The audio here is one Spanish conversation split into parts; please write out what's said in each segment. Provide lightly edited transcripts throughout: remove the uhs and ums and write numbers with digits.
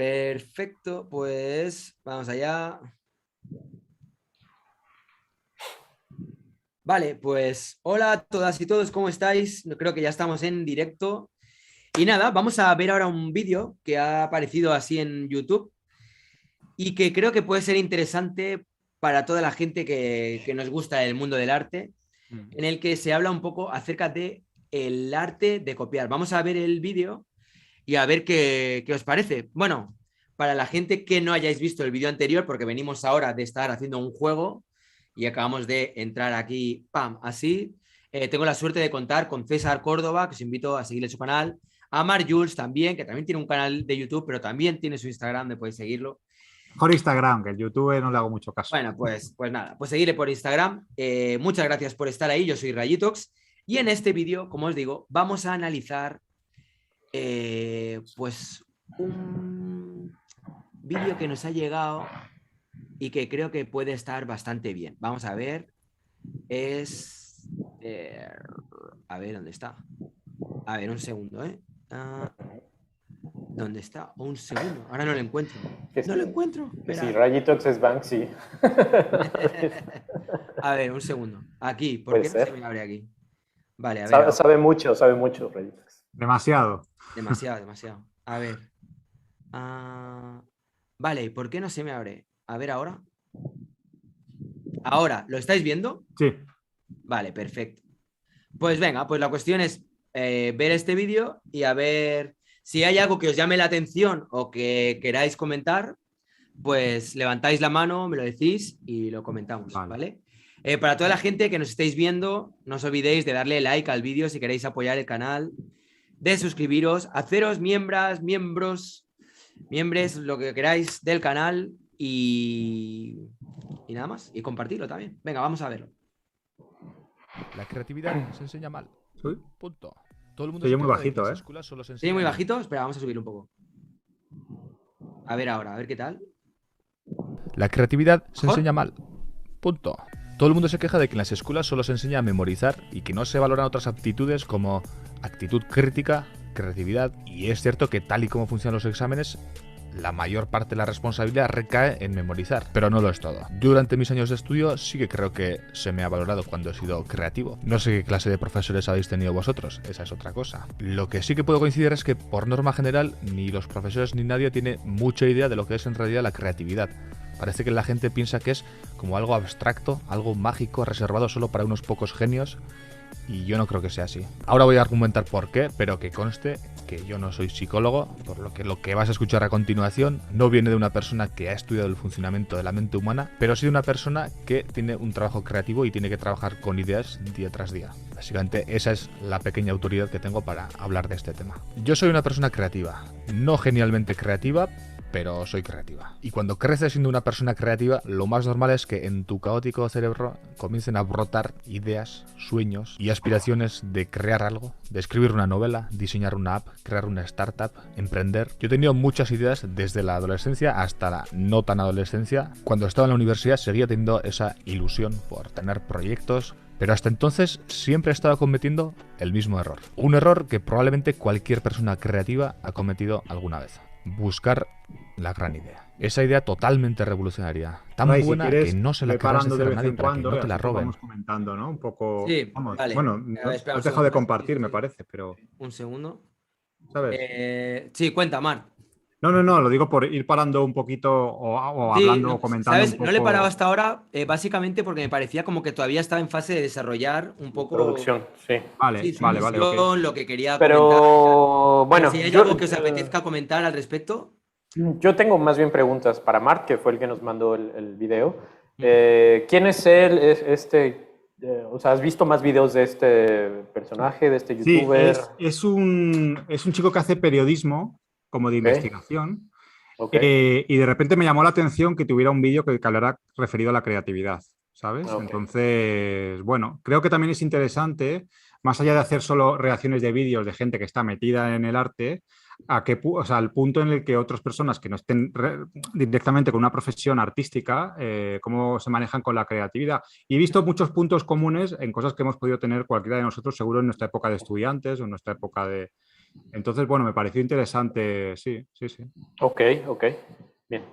Perfecto, pues vamos allá. Vale, pues hola a todas y todos, ¿cómo estáis? Creo que ya estamos en directo. Y nada, vamos a ver ahora un vídeo que ha aparecido así en YouTube y que creo que puede ser interesante para toda la gente que nos gusta el mundo del arte, en el que se habla un poco acerca de el arte de copiar. Vamos a ver el vídeo y a ver qué os parece. Bueno, para la gente que no hayáis visto el vídeo anterior, porque venimos ahora de estar haciendo un juego y acabamos de entrar aquí, pam, así. Tengo la suerte de contar con César Córdoba, que os invito a seguirle su canal, a Mar Jules también, que también tiene un canal de YouTube, pero también tiene su Instagram, de podéis seguirlo. Mejor Instagram, que el YouTube no le hago mucho caso. Bueno, pues nada, pues seguirle por Instagram. Muchas gracias por estar ahí, yo soy Rayitox. Y en este vídeo, como os digo, vamos a analizar pues un vídeo que nos ha llegado y que creo que puede estar bastante bien. Vamos a ver. Es... a ver, ¿dónde está? A ver, un segundo, ¿eh? ¿Dónde está? Un segundo. Ahora no lo encuentro. No lo encuentro. Sí, Rayitox es Banksy. A ver, un segundo. Aquí, ¿por qué no se me abre aquí? Vale, a ver. Sabe mucho Rayitox. Demasiado. Demasiado. A ver. Vale, ¿por qué no se me abre? A ver ahora. Ahora, ¿lo estáis viendo? Sí. Vale, perfecto. Pues venga, pues la cuestión es ver este vídeo y a ver si hay algo que os llame la atención o que queráis comentar, pues levantáis la mano, me lo decís y lo comentamos, ¿vale? Para toda la gente que nos estéis viendo, no os olvidéis de darle like al vídeo si queréis apoyar el canal, de suscribiros, haceros miembros, lo que queráis del canal y nada más, y compartirlo también. Venga, vamos a verlo. La creatividad se enseña mal. ¿Sí? Punto. Todo el mundo Soy se muy queja de bajito, que ¿eh? las escuelas solo se ¿Sí, enseñan... muy bajito? Espera, vamos a subir un poco. A ver ahora, a ver qué tal. La creatividad se ¿Mejor? enseña mal. Punto. Todo el mundo se queja de que en las escuelas solo se enseña a memorizar y que no se valoran otras aptitudes como actitud crítica, creatividad, y es cierto que tal y como funcionan los exámenes, la mayor parte de la responsabilidad recae en memorizar, pero no lo es todo. Yo durante mis años de estudio sí que creo que se me ha valorado cuando he sido creativo. No sé qué clase de profesores habéis tenido vosotros, esa es otra cosa. Lo que sí que puedo coincidir es que por norma general ni los profesores ni nadie tiene mucha idea de lo que es en realidad la creatividad. Parece que la gente piensa que es como algo abstracto, algo mágico, reservado solo para unos pocos genios, y yo no creo que sea así. Ahora voy a argumentar por qué, pero que conste que yo no soy psicólogo, por lo que vas a escuchar a continuación no viene de una persona que ha estudiado el funcionamiento de la mente humana, pero sí de una persona que tiene un trabajo creativo y tiene que trabajar con ideas día tras día. Básicamente esa es la pequeña autoridad que tengo para hablar de este tema. Yo soy una persona creativa, no genialmente creativa, pero soy creativa. Y cuando creces siendo una persona creativa, lo más normal es que en tu caótico cerebro comiencen a brotar ideas, sueños y aspiraciones de crear algo, de escribir una novela, diseñar una app, crear una startup, emprender. Yo he tenido muchas ideas desde la adolescencia hasta la no tan adolescencia. Cuando estaba en la universidad seguía teniendo esa ilusión por tener proyectos, pero hasta entonces siempre he estado cometiendo el mismo error. Un error que probablemente cualquier persona creativa ha cometido alguna vez. Buscar la gran idea. Esa idea totalmente revolucionaria, tan buena que no se la querrás decir a nadie para que no te la roben. Vamos comentando, ¿no? Un poco... Sí, vamos, vale. bueno, Espera, has dejado de compartir, me parece, pero... Un segundo. ¿Sabes? Sí, cuenta, Mar. No, lo digo por ir parando un poquito o Sí, hablando o comentando ¿sabes? un poco... No le he parado hasta ahora, básicamente porque me parecía como que todavía estaba en fase de desarrollar un poco... Producción, sí. Vale, su vale, visión, ok. lo que quería comentar. Pero bueno, Si hay algo que os apetezca comentar al respecto. yo tengo más bien preguntas para Mark, que fue el que nos mandó el video. ¿Quién es él? O sea, ¿has visto más videos de este personaje, de este youtuber? Sí, es un chico que hace periodismo como de investigación. Y de repente me llamó la atención que tuviera un vídeo que hablara referido a la creatividad, ¿sabes? Entonces, bueno, creo que también es interesante, más allá de hacer solo reacciones de vídeos de gente que está metida en el arte, al punto en el que otras personas que no estén directamente con una profesión artística, cómo se manejan con la creatividad. Y he visto muchos puntos comunes en cosas que hemos podido tener cualquiera de nosotros, seguro en nuestra época de estudiantes o en nuestra época de Entonces, bueno, me pareció interesante, sí. Ok, bien.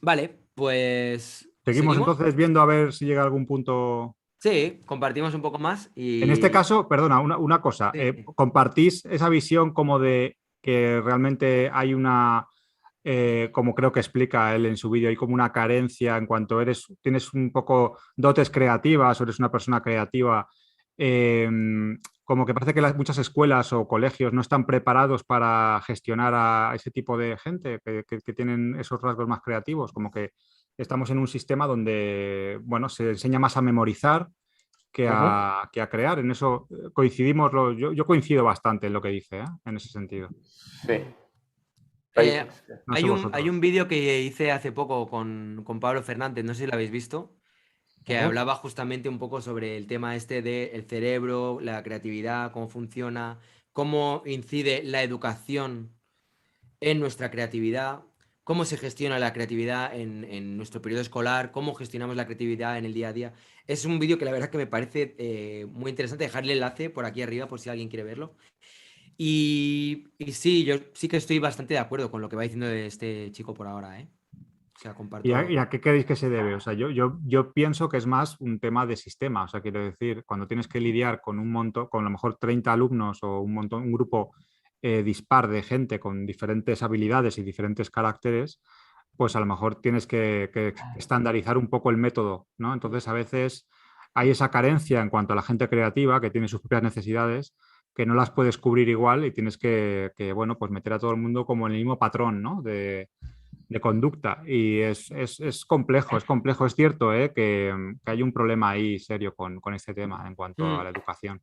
Vale, pues... Seguimos entonces viendo a ver si llega a algún punto. Sí, compartimos un poco más y... En este caso, perdona, una cosa, Sí. ¿compartís esa visión como de que realmente hay una, como creo que explica él en su vídeo, hay como una carencia en cuanto tienes un poco dotes creativas o eres una persona creativa, eh, como que parece que muchas escuelas o colegios no están preparados para gestionar a ese tipo de gente que tienen esos rasgos más creativos, como que estamos en un sistema donde, bueno, se enseña más a memorizar que a crear. En eso coincidimos, yo coincido bastante en lo que dice, en ese sentido. Sí. No sé Hay un vosotros. vídeo que hice hace poco con Pablo Fernández, no sé si lo habéis visto, que hablaba justamente un poco sobre el tema este del cerebro, la creatividad, cómo funciona, cómo incide la educación en nuestra creatividad, cómo se gestiona la creatividad en nuestro periodo escolar, cómo gestionamos la creatividad en el día a día. Es un vídeo que la verdad que me parece muy interesante. Dejarle el enlace por aquí arriba por si alguien quiere verlo. Y sí, yo sí que estoy bastante de acuerdo con lo que va diciendo este chico por ahora, ¿eh? O sea, ¿Y comparto. a qué creéis que se debe? O sea, yo pienso que es más un tema de sistema. O sea, quiero decir, cuando tienes que lidiar con un montón, con a lo mejor 30 alumnos o un grupo dispar de gente con diferentes habilidades y diferentes caracteres, pues a lo mejor tienes que estandarizar un poco el método, ¿no? Entonces, a veces hay esa carencia en cuanto a la gente creativa que tiene sus propias necesidades, que no las puedes cubrir igual y tienes bueno, pues meter a todo el mundo como en el mismo patrón, ¿no? De conducta. Y es complejo, es complejo. Es cierto, que hay un problema ahí serio con este tema en cuanto a Mm. la educación.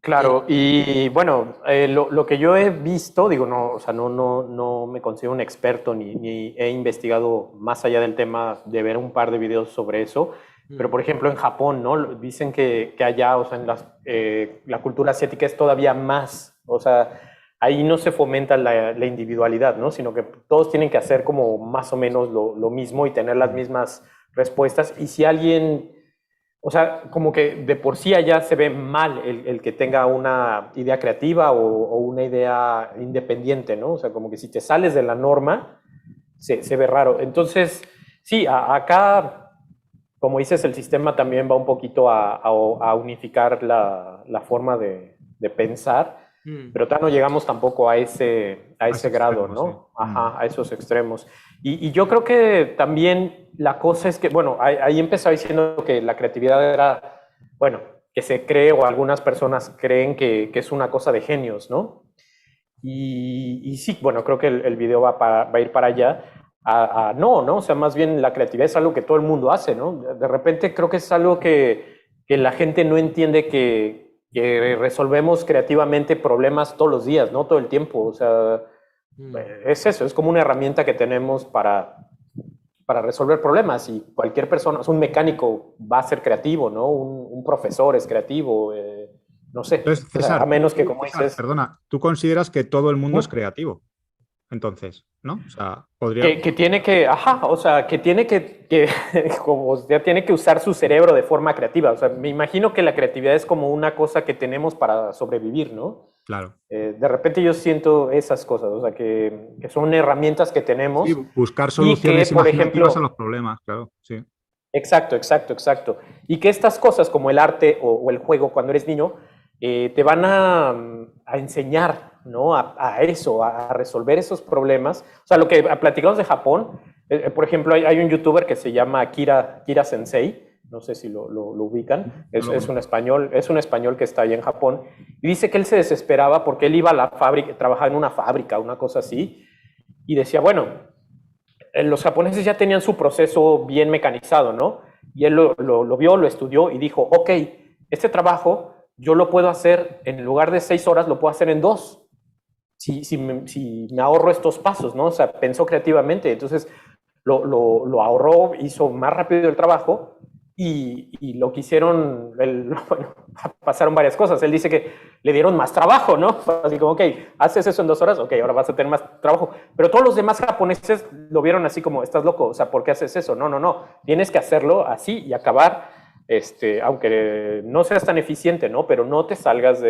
Claro, y bueno, lo que yo he visto, digo, no, o sea, no me considero un experto ni he investigado más allá del tema de ver un par de videos sobre eso, pero Mm. por ejemplo en Japón, ¿no? Dicen que allá, o sea, la cultura asiática es todavía más, o sea, ahí no se fomenta la individualidad, ¿no? Sino que todos tienen que hacer como más o menos lo mismo y tener las mismas respuestas, y si alguien... O sea, como que de por sí allá se ve mal el que tenga una idea creativa o una idea independiente, ¿no? O sea, como que si te sales de la norma, se ve raro. Entonces, sí, acá, como dices, el sistema también va un poquito a unificar la forma de pensar, Mm. pero no llegamos tampoco a A ese ese grado, extremo, sí. ¿no? Ajá, a esos extremos. Y yo creo que también la cosa es que, bueno, ahí empezaba diciendo que la creatividad era, bueno, que se cree o algunas personas creen que es una cosa de genios, ¿no? Y sí, bueno, creo que el video va a ir para allá. No, ¿no? O sea, más bien la creatividad es algo que todo el mundo hace, ¿no? De repente creo que es algo que la gente no entiende que resolvemos creativamente problemas todos los días, ¿no? Todo el tiempo. O sea, Mm. es eso, es como una herramienta que tenemos para resolver problemas y cualquier persona, o sea, un mecánico va a ser creativo, ¿no? Un profesor es creativo, no sé, Entonces, o sea, a César, menos que, como dices, perdona, ¿tú consideras que todo el mundo es creativo? Entonces, ¿no? O sea, podría. que tiene que, ajá, o sea, que tiene como ya tiene que usar su cerebro de forma creativa. O sea, me imagino que la creatividad es como una cosa que tenemos para sobrevivir, ¿no? Claro. De repente yo siento esas cosas, o sea, que son herramientas que Sí, tenemos buscar y que, soluciones por imaginativas a los ejemplo, problemas, claro, sí. exacto, exacto, exacto. Y que estas cosas como el arte o el juego cuando eres niño te van a enseñar, ¿no? A eso, a resolver esos problemas. O sea, lo que platicamos de Japón, por ejemplo, hay un youtuber que se llama Kira Sensei, no sé si lo ubican, No lo conozco. es un español que está allá en Japón, y dice que él se desesperaba porque él iba a la fábrica, trabajaba en una fábrica, una cosa así, y decía, bueno, los japoneses ya tenían su proceso bien mecanizado, ¿no? Y él lo vio, lo estudió y dijo, ok, este trabajo yo lo puedo hacer, en lugar de 6 horas, lo puedo hacer en 2. Si me ahorro estos pasos, ¿no? O sea, pensó creativamente, entonces lo ahorró, hizo más rápido el trabajo y lo que hicieron, bueno, pasaron varias cosas. Él dice que le dieron más trabajo, ¿no? Así como, ok, haces eso en 2 horas, ok, ahora vas a tener más trabajo. Pero todos los demás japoneses lo vieron así como, estás loco, o sea, ¿por qué haces eso? No, tienes que hacerlo así y acabar, aunque no seas tan eficiente, ¿no? Pero no te salgas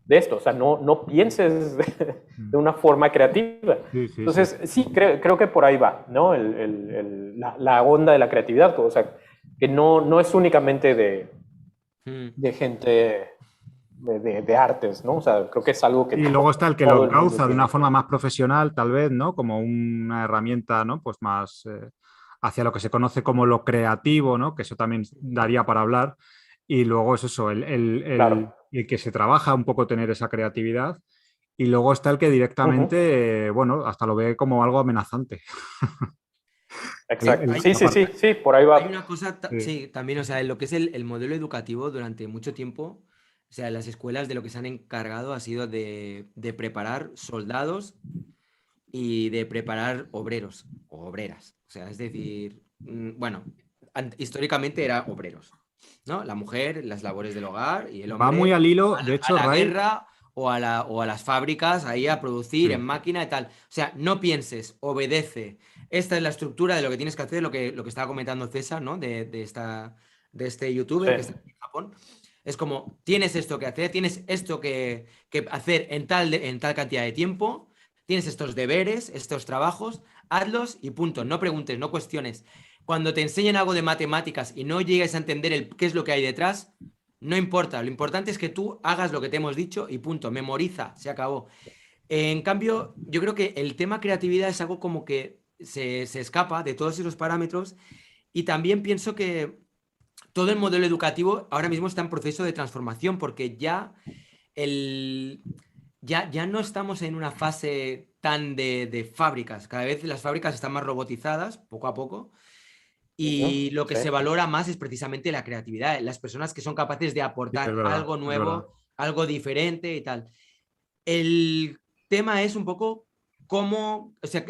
de esto, o sea, no pienses de una forma creativa. Entonces, sí, creo que por ahí va, ¿no? La onda de la creatividad, o sea, que no es únicamente de gente de artes, ¿no? O sea, creo que es algo que... Y luego está el que lo causa de una forma más profesional, tal vez, ¿no? Como una herramienta, ¿no? Pues más hacia lo que se conoce como lo creativo, ¿no? Que eso también daría para hablar. Y luego es eso, el que se trabaja un poco tener esa creatividad. Y luego está el que directamente, bueno, hasta lo ve como algo amenazante. Exacto. Sí, por ahí va. Hay una cosa, sí, también, o sea, en lo que es el modelo educativo durante mucho tiempo, o sea, las escuelas de lo que se han encargado ha sido de preparar soldados y de preparar obreros o obreras. O sea, es decir, bueno, históricamente era obreros, ¿no? La mujer, las labores del hogar y el hombre. Va muy al hilo, de hecho, a la guerra o a las fábricas, ahí a producir en máquina y tal. O sea, no pienses, obedece. Esta es la estructura de lo que tienes que hacer, lo que estaba comentando César, ¿no? De este youtuber que está en Japón. Es como, tienes esto que hacer, tienes esto que hacer en tal cantidad de tiempo, tienes estos deberes, estos trabajos, hazlos y punto. No preguntes, no cuestiones. Cuando te enseñen algo de matemáticas y no llegues a entender qué es lo que hay detrás, no importa. Lo importante es que tú hagas lo que te hemos dicho y punto. Memoriza, se acabó. En cambio, yo creo que el tema creatividad es algo como que se escapa de todos esos parámetros y también pienso que todo el modelo educativo ahora mismo está en proceso de transformación porque ya no estamos en una fase tan de fábricas. Cada vez las fábricas están más robotizadas, poco a poco, y lo que se valora más es precisamente la creatividad, las personas que son capaces de aportar algo nuevo, algo diferente y tal. El tema es un poco cómo, o sea,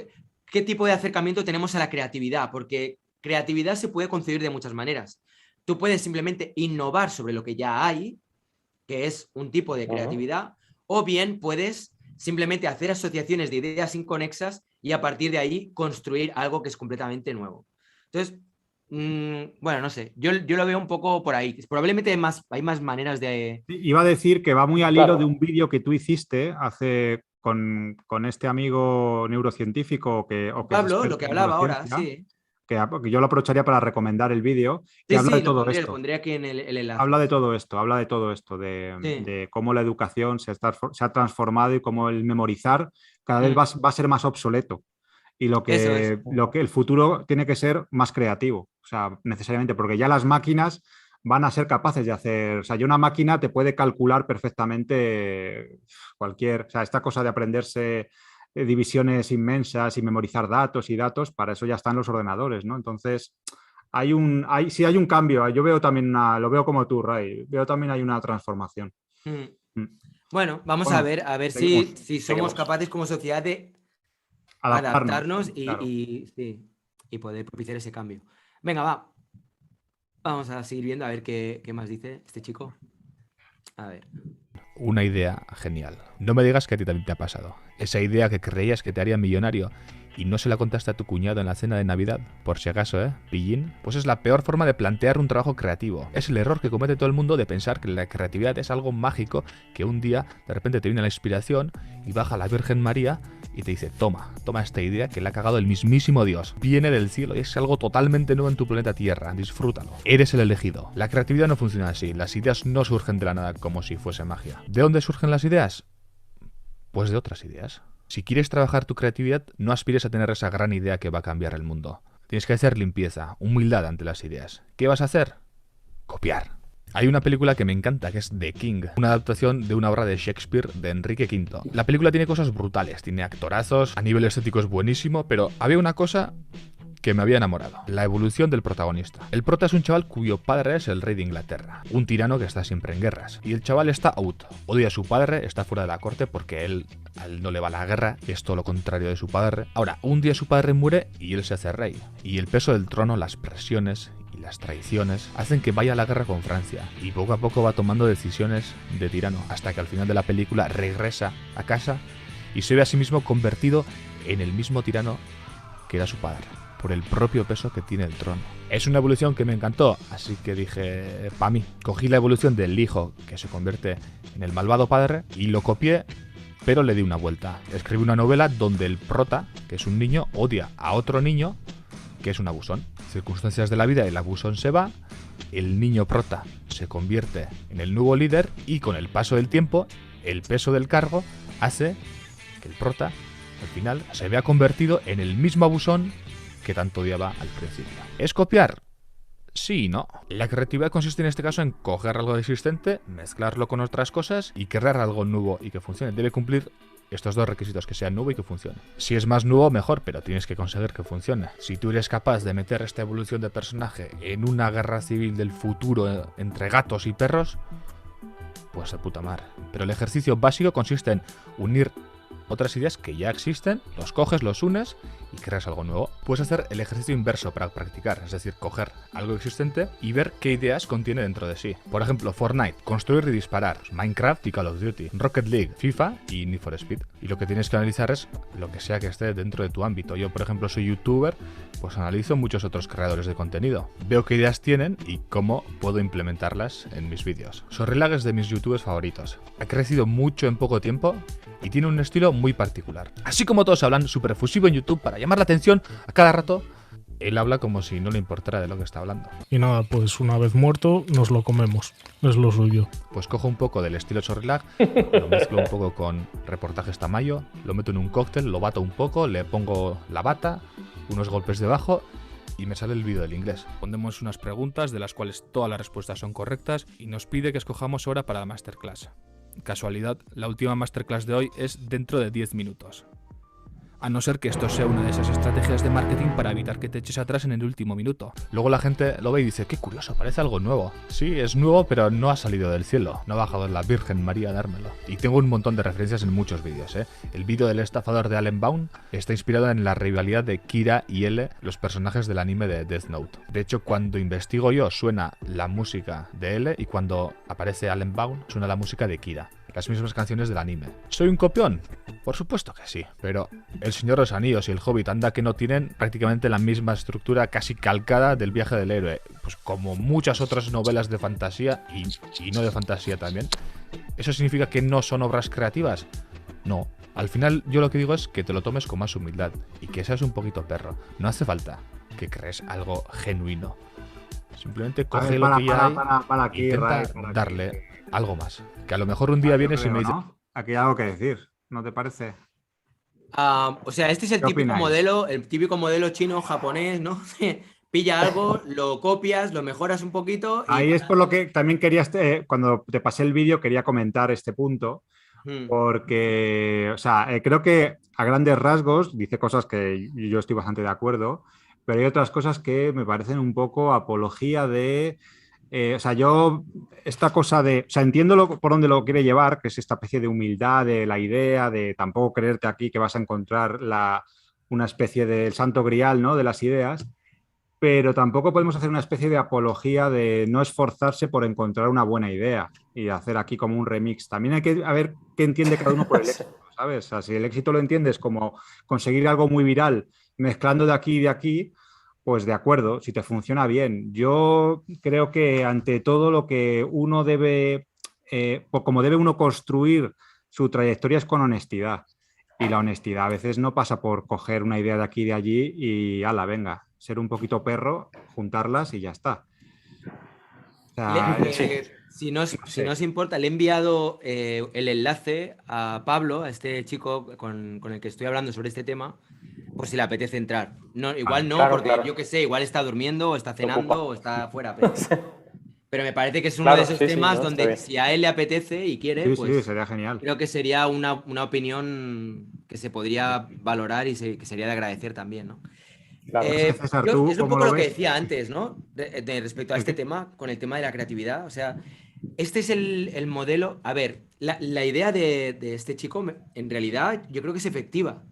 qué tipo de acercamiento tenemos a la creatividad, porque creatividad se puede concebir de muchas maneras. Tú puedes simplemente innovar sobre lo que ya hay, que es un tipo de creatividad, o bien puedes simplemente hacer asociaciones de ideas inconexas y a partir de ahí construir algo que es completamente nuevo. Entonces, bueno, no sé, yo lo veo un poco por ahí. Probablemente hay más maneras de... Iba a decir que va muy al hilo de un vídeo que tú hiciste hace con este amigo neurocientífico Pablo, lo que hablaba ahora, sí. Que yo lo aprovecharía para recomendar el vídeo, que habla de todo esto. Lo pondré aquí en el enlace. Habla de todo esto, de cómo la educación se ha transformado y cómo el memorizar cada vez va a ser más obsoleto. Y lo que el futuro tiene que ser más creativo, o sea, necesariamente, porque ya las máquinas van a ser capaces de hacer, o sea, ya una máquina te puede calcular perfectamente o sea, esta cosa de aprenderse divisiones inmensas y memorizar datos, para eso ya están los ordenadores, ¿no? Entonces, sí hay un cambio, yo veo también lo veo como tú, Ray, veo también hay una transformación. Bueno, vamos a ver si somos capaces como sociedad de adaptarnos y poder propiciar ese cambio. Venga, vamos a seguir viendo a ver qué más dice este chico. A ver. Una idea genial. No me digas que a ti también te ha pasado. Esa idea que creías que te haría millonario y no se la contaste a tu cuñado en la cena de Navidad, por si acaso, pillín, pues es la peor forma de plantear un trabajo creativo. Es el error que comete todo el mundo de pensar que la creatividad es algo mágico, que un día de repente te viene la inspiración y baja la Virgen María y te dice, toma esta idea que le ha cagado el mismísimo Dios. Viene del cielo y es algo totalmente nuevo en tu planeta Tierra, disfrútalo. Eres el elegido. La creatividad no funciona así, las ideas no surgen de la nada como si fuese magia. ¿De dónde surgen las ideas? Pues de otras ideas. Si quieres trabajar tu creatividad, no aspires a tener esa gran idea que va a cambiar el mundo. Tienes que hacer limpieza, humildad ante las ideas. ¿Qué vas a hacer? Copiar. Hay una película que me encanta, que es The King, una adaptación de una obra de Shakespeare de Enrique V. La película tiene cosas brutales, tiene actorazos, a nivel estético es buenísimo, pero había una cosa que me había enamorado. La evolución del protagonista. El prota es un chaval cuyo padre es el rey de Inglaterra, un tirano que está siempre en guerras. Y el chaval está out. Odia a su padre, está fuera de la corte porque a él no le va la guerra, es todo lo contrario de su padre. Ahora, un día su padre muere y él se hace rey. Y el peso del trono, las presiones y las traiciones hacen que vaya a la guerra con Francia. Y poco a poco va tomando decisiones de tirano, hasta que al final de la película regresa a casa y se ve a sí mismo convertido en el mismo tirano que era su padre. por el propio peso que tiene el trono. Es una evolución que me encantó, así que dije, pa' mí, cogí la evolución del hijo que se convierte en el malvado padre y lo copié, pero le di una vuelta. Escribí una novela donde el prota, que es un niño, odia a otro niño que es un abusón. Circunstancias de la vida, el abusón se va, el niño prota se convierte en el nuevo líder y con el paso del tiempo, el peso del cargo hace que el prota, al final, se vea convertido en el mismo abusón que tanto odiaba al principio. ¿Es copiar? Sí y no. La creatividad consiste en este caso en coger algo existente, mezclarlo con otras cosas y crear algo nuevo y que funcione. Debe cumplir estos dos requisitos, que sea nuevo y que funcione. Si es más nuevo, mejor, pero tienes que conseguir que funcione. Si tú eres capaz de meter esta evolución de personaje en una guerra civil del futuro entre gatos y perros, pues de puta madre. Pero el ejercicio básico consiste en unir otras ideas que ya existen, los coges, los unes y creas algo nuevo. Puedes hacer el ejercicio inverso para practicar, es decir, coger algo existente y ver qué ideas contiene dentro de sí. Por ejemplo, Fortnite, construir y disparar, Minecraft y Call of Duty, Rocket League, FIFA y Need for Speed. Y lo que tienes que analizar es lo que sea que esté dentro de tu ámbito. Yo, por ejemplo, soy youtuber, pues analizo muchos otros creadores de contenido. Veo qué ideas tienen y cómo puedo implementarlas en mis vídeos. Sorrilag es de mis youtubers favoritos. Ha crecido mucho en poco tiempo y tiene un estilo muy particular. Así como todos hablan súper efusivo en YouTube para llamar la atención a cada rato, él habla como si no le importara de lo que está hablando. Y nada, pues una vez muerto nos lo comemos, es lo suyo. Pues cojo un poco del estilo Sorrilag, lo mezclo un poco con reportajes Tamayo, lo meto en un cóctel, lo bato un poco, le pongo la bata, unos golpes debajo y me sale el vídeo del inglés. Pondemos unas preguntas de las cuales todas las respuestas son correctas y nos pide que escojamos hora para la masterclass. Casualidad, la última masterclass de hoy es dentro de 10 minutos. A no ser que esto sea una de esas estrategias de marketing para evitar que te eches atrás en el último minuto. Luego la gente lo ve y dice, qué curioso, parece algo nuevo. Sí, es nuevo, pero no ha salido del cielo. No ha bajado la Virgen María a dármelo. Y tengo un montón de referencias en muchos vídeos, ¿eh? El vídeo del estafador de Allen Baum está inspirado en la rivalidad de Kira y L, los personajes del anime de Death Note. De hecho, cuando investigo yo, suena la música de L y cuando aparece Allen Baum, suena la música de Kira. Las mismas canciones del anime. ¿Soy un copión? Por supuesto que sí, pero El Señor de los Anillos y El Hobbit anda que no tienen prácticamente la misma estructura casi calcada del Viaje del Héroe, pues como muchas otras novelas de fantasía y no de fantasía también. ¿Eso significa que no son obras creativas? No. Al final yo lo que digo es que te lo tomes con más humildad y que seas un poquito perro. No hace falta que crees algo genuino. Simplemente coge lo que ya hay e intenta darle algo más. Que a lo mejor un día vienes y me dices... ¿no? Aquí hay algo que decir, ¿no te parece? O sea, este es el típico modelo chino, japonés, ¿no? Pilla algo, lo copias, lo mejoras un poquito. Ahí es por lo que también querías, cuando te pasé el vídeo, quería comentar este punto. Porque, o sea, creo que a grandes rasgos dice cosas que yo estoy bastante de acuerdo, pero hay otras cosas que me parecen un poco apología de... o sea, yo, esta cosa de... O sea, entiendo por dónde lo quiere llevar, que es esta especie de humildad, de la idea, de tampoco creerte aquí que vas a encontrar una especie del santo grial, ¿no? De las ideas, pero tampoco podemos hacer una especie de apología de no esforzarse por encontrar una buena idea y hacer aquí como un remix. También hay que ver qué entiende cada uno por el éxito, ¿sabes? O sea, si el éxito lo entiendes como conseguir algo muy viral mezclando de aquí y de aquí, pues de acuerdo, si te funciona bien. Yo creo que ante todo lo que uno debe, como debe uno construir su trayectoria es con honestidad. Y la honestidad a veces no pasa por coger una idea de aquí y de allí y ala, venga, ser un poquito perro, juntarlas y ya está. O sea, si no os importa, le he enviado el enlace a Pablo, a este chico con el que estoy hablando sobre este tema, por si le apetece entrar. No, igual no, claro, porque yo qué sé, igual está durmiendo o está cenando o está fuera. Pero me parece que es uno de esos temas donde si a él le apetece y quiere, pues sería genial. Creo que sería una opinión que se podría valorar y que sería de agradecer también, ¿no? Claro. César, ¿tú es un poco lo que decía antes, ¿no? De respecto a este tema, con el tema de la creatividad. O sea, este es el modelo. A ver, la idea de este chico, en realidad, yo creo que es efectiva.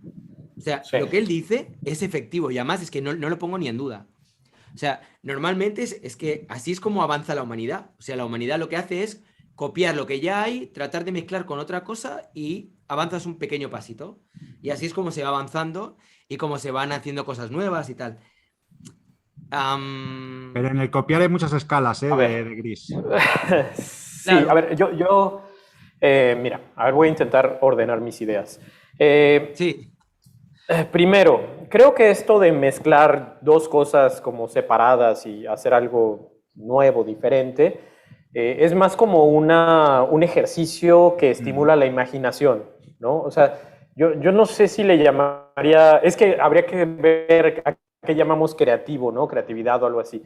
O sea, lo que él dice es efectivo y además es que no lo pongo ni en duda. O sea, normalmente es que así es como avanza la humanidad. O sea, la humanidad lo que hace es copiar lo que ya hay, tratar de mezclar con otra cosa y avanzas un pequeño pasito. Y así es como se va avanzando y como se van haciendo cosas nuevas y tal. Pero en el copiar hay muchas escalas de gris. Sí, claro. A ver, mira, a ver, voy a intentar ordenar mis ideas. Sí. Primero, creo que esto de mezclar dos cosas como separadas y hacer algo nuevo, diferente, es más como un ejercicio que estimula la imaginación, ¿no? O sea, yo no sé si le llamaría, es que habría que ver a qué llamamos creativo, ¿no? Creatividad o algo así.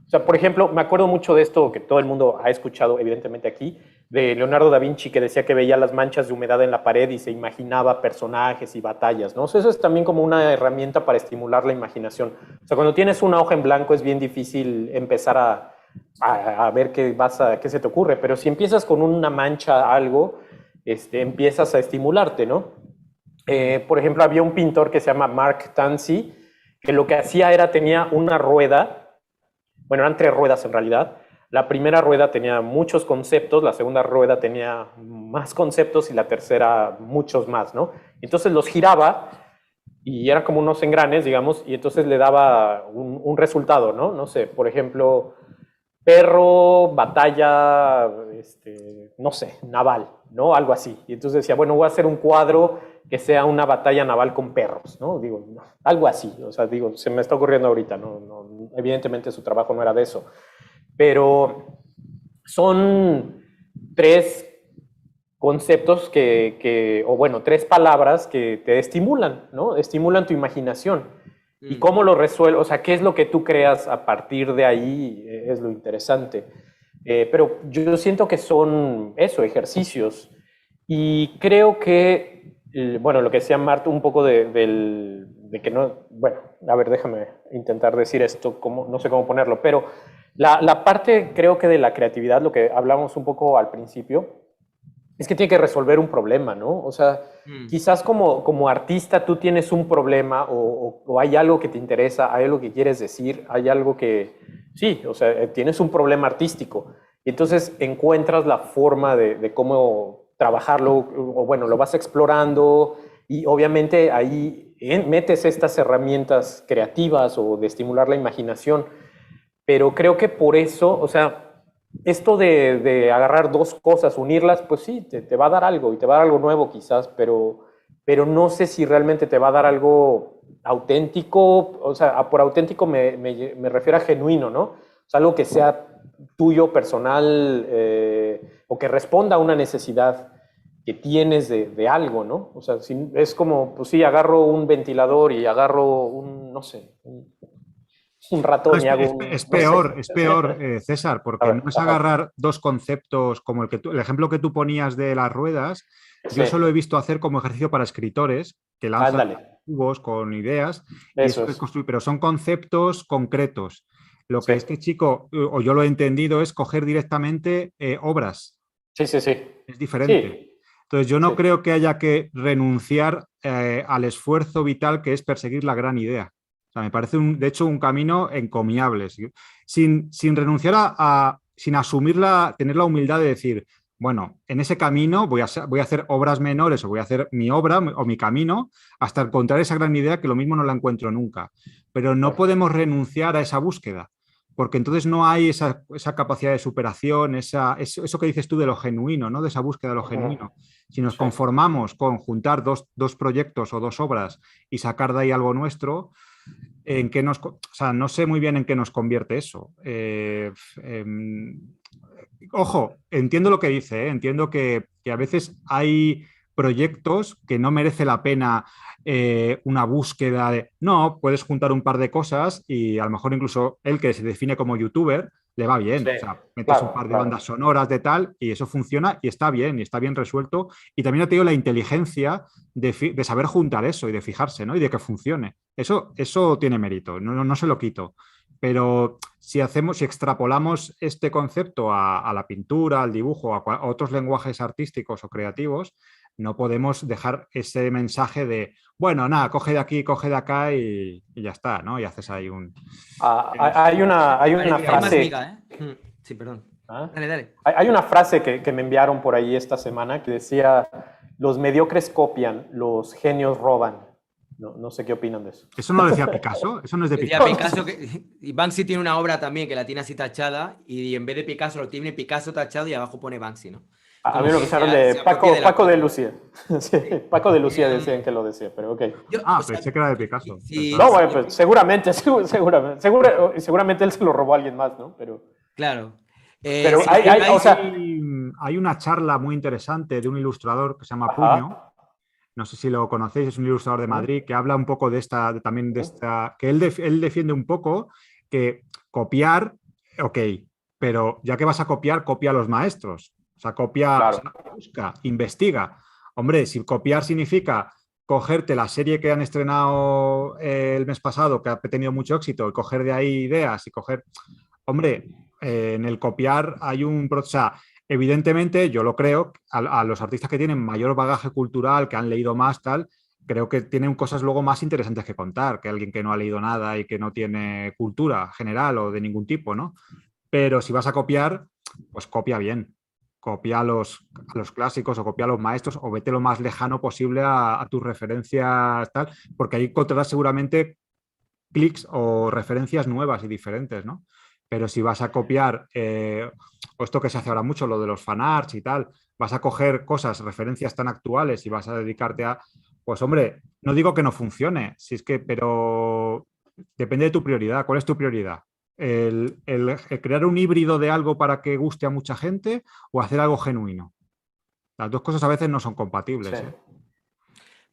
O sea, por ejemplo, me acuerdo mucho de esto que todo el mundo ha escuchado, evidentemente aquí, de Leonardo da Vinci, que decía que veía las manchas de humedad en la pared y se imaginaba personajes y batallas, ¿no? O sea, eso es también como una herramienta para estimular la imaginación. O sea, cuando tienes una hoja en blanco es bien difícil empezar a ver qué se te ocurre, pero si empiezas con una mancha, algo, empiezas a estimularte, ¿no? Por ejemplo, había un pintor que se llama Mark Tansey, que lo que hacía tenía una rueda. Bueno, eran 3 ruedas en realidad. La primera rueda tenía muchos conceptos, la segunda rueda tenía más conceptos y la tercera muchos más, ¿no? Entonces los giraba y eran como unos engranes, digamos, y entonces le daba un resultado, ¿no? No sé, por ejemplo, perro, batalla, no sé, naval, ¿no? Algo así. Y entonces decía, bueno, voy a hacer un cuadro que sea una batalla naval con perros, ¿no? Digo, algo así. O sea, digo, se me está ocurriendo ahorita, ¿no? Evidentemente su trabajo no era de eso. Pero son 3 conceptos o bueno, 3 palabras que te estimulan, ¿no? Estimulan tu imaginación. ¿Y cómo lo resuelves? O sea, ¿qué es lo que tú creas a partir de ahí? Es lo interesante. Pero yo siento que son ejercicios. Y creo que, bueno, lo que decía Marta un poco de que no... Bueno, a ver, déjame intentar decir esto, no sé cómo ponerlo, pero la parte, creo que de la creatividad, lo que hablamos un poco al principio, es que tiene que resolver un problema, ¿no? O sea, quizás como artista tú tienes un problema o hay algo que te interesa, hay algo que quieres decir, hay algo que... Sí, o sea, tienes un problema artístico. Y entonces encuentras la forma de cómo trabajarlo, o bueno, lo vas explorando y obviamente ahí metes estas herramientas creativas o de estimular la imaginación. Pero creo que por eso, o sea... Esto de agarrar 2 cosas, unirlas, pues sí, te va a dar algo y te va a dar algo nuevo quizás, pero no sé si realmente te va a dar algo auténtico. O sea, por auténtico me refiero a genuino, ¿no? O sea, algo que sea tuyo, personal, o que responda a una necesidad que tienes de algo, ¿no? O sea, es como, pues sí, agarro un ventilador y agarro no sé, un ratón y hago es peor, César, porque no es agarrar 2 conceptos como el ejemplo que tú ponías de las ruedas. Sí. Yo solo he visto hacer como ejercicio para escritores que lanzan cubos con ideas, pero son conceptos concretos. Lo que este chico, o yo lo he entendido, es coger directamente obras. Sí. Es diferente. Sí. Entonces yo no creo que haya que renunciar al esfuerzo vital que es perseguir la gran idea. O sea, me parece, de hecho, un camino encomiable, sin renunciar sin asumirla, tener la humildad de decir, bueno, en ese camino voy a hacer obras menores o voy a hacer mi obra o mi camino hasta encontrar esa gran idea que lo mismo no la encuentro nunca. Pero no podemos renunciar a esa búsqueda, porque entonces no hay esa capacidad de superación, eso que dices tú de lo genuino, ¿no? De esa búsqueda de lo genuino. Si nos conformamos con juntar dos proyectos o 2 obras y sacar de ahí algo nuestro... no sé muy bien en qué nos convierte eso. Ojo, entiendo lo que dice, entiendo que a veces hay proyectos que no merece la pena una búsqueda de... No, puedes juntar un par de cosas y a lo mejor incluso él que se define como youtuber le va bien. Sí, o sea, metes un par de bandas sonoras de tal y eso funciona y está bien resuelto. Y también ha tenido la inteligencia de saber juntar eso y de fijarse, ¿no? Y de que funcione. Eso tiene mérito, no se lo quito. Pero si extrapolamos este concepto a la pintura, al dibujo, a otros lenguajes artísticos o creativos, no podemos dejar ese mensaje de, bueno, nada, coge de aquí, coge de acá y ya está, ¿no? Y haces ahí un... hay una frase... Amiga, ¿eh? Sí, perdón. Dale. Hay una frase que me enviaron por ahí esta semana que decía, los mediocres copian, los genios roban, No sé qué opinan de eso. ¿Eso no lo decía Picasso? ¿Eso no es de Decía Picasso? y Banksy tiene una obra también que la tiene así tachada y en vez de Picasso lo tiene Picasso tachado y abajo pone Banksy, ¿no? A mí me pensaron de Paco de Lucía. Sí, Paco de Lucía decían que lo decía, pero ok. Pensé que era de Picasso. No, bueno, pues seguramente él se lo robó a alguien más, ¿no? Claro. Pero hay una charla muy interesante de un ilustrador que se llama Puño. No sé si lo conocéis, es un ilustrador de Madrid que habla un poco de esta, que él defiende un poco que copiar, ok, pero ya que vas a copiar, copia a los maestros. O sea, busca, investiga. Hombre, si copiar significa cogerte la serie que han estrenado el mes pasado, que ha tenido mucho éxito, y coger de ahí ideas y coger... Hombre, en el copiar hay un... O sea, evidentemente, yo lo creo, a los artistas que tienen mayor bagaje cultural, que han leído más, tal, creo que tienen cosas luego más interesantes que contar que alguien que no ha leído nada y que no tiene cultura general o de ningún tipo, ¿no? Pero si vas a copiar, pues copia bien. Copia a los clásicos o copia a los maestros o vete lo más lejano posible a tus referencias, tal, porque ahí encontrarás seguramente clics o referencias nuevas y diferentes, ¿no? Pero si vas a copiar, o esto que se hace ahora mucho, lo de los fanarts y tal, vas a coger cosas, referencias tan actuales y vas a dedicarte a, pues hombre, no digo que no funcione, si es que, pero depende de tu prioridad. ¿Cuál es tu prioridad? El crear un híbrido de algo para que guste a mucha gente o hacer algo genuino. Las dos cosas a veces no son compatibles. Sí.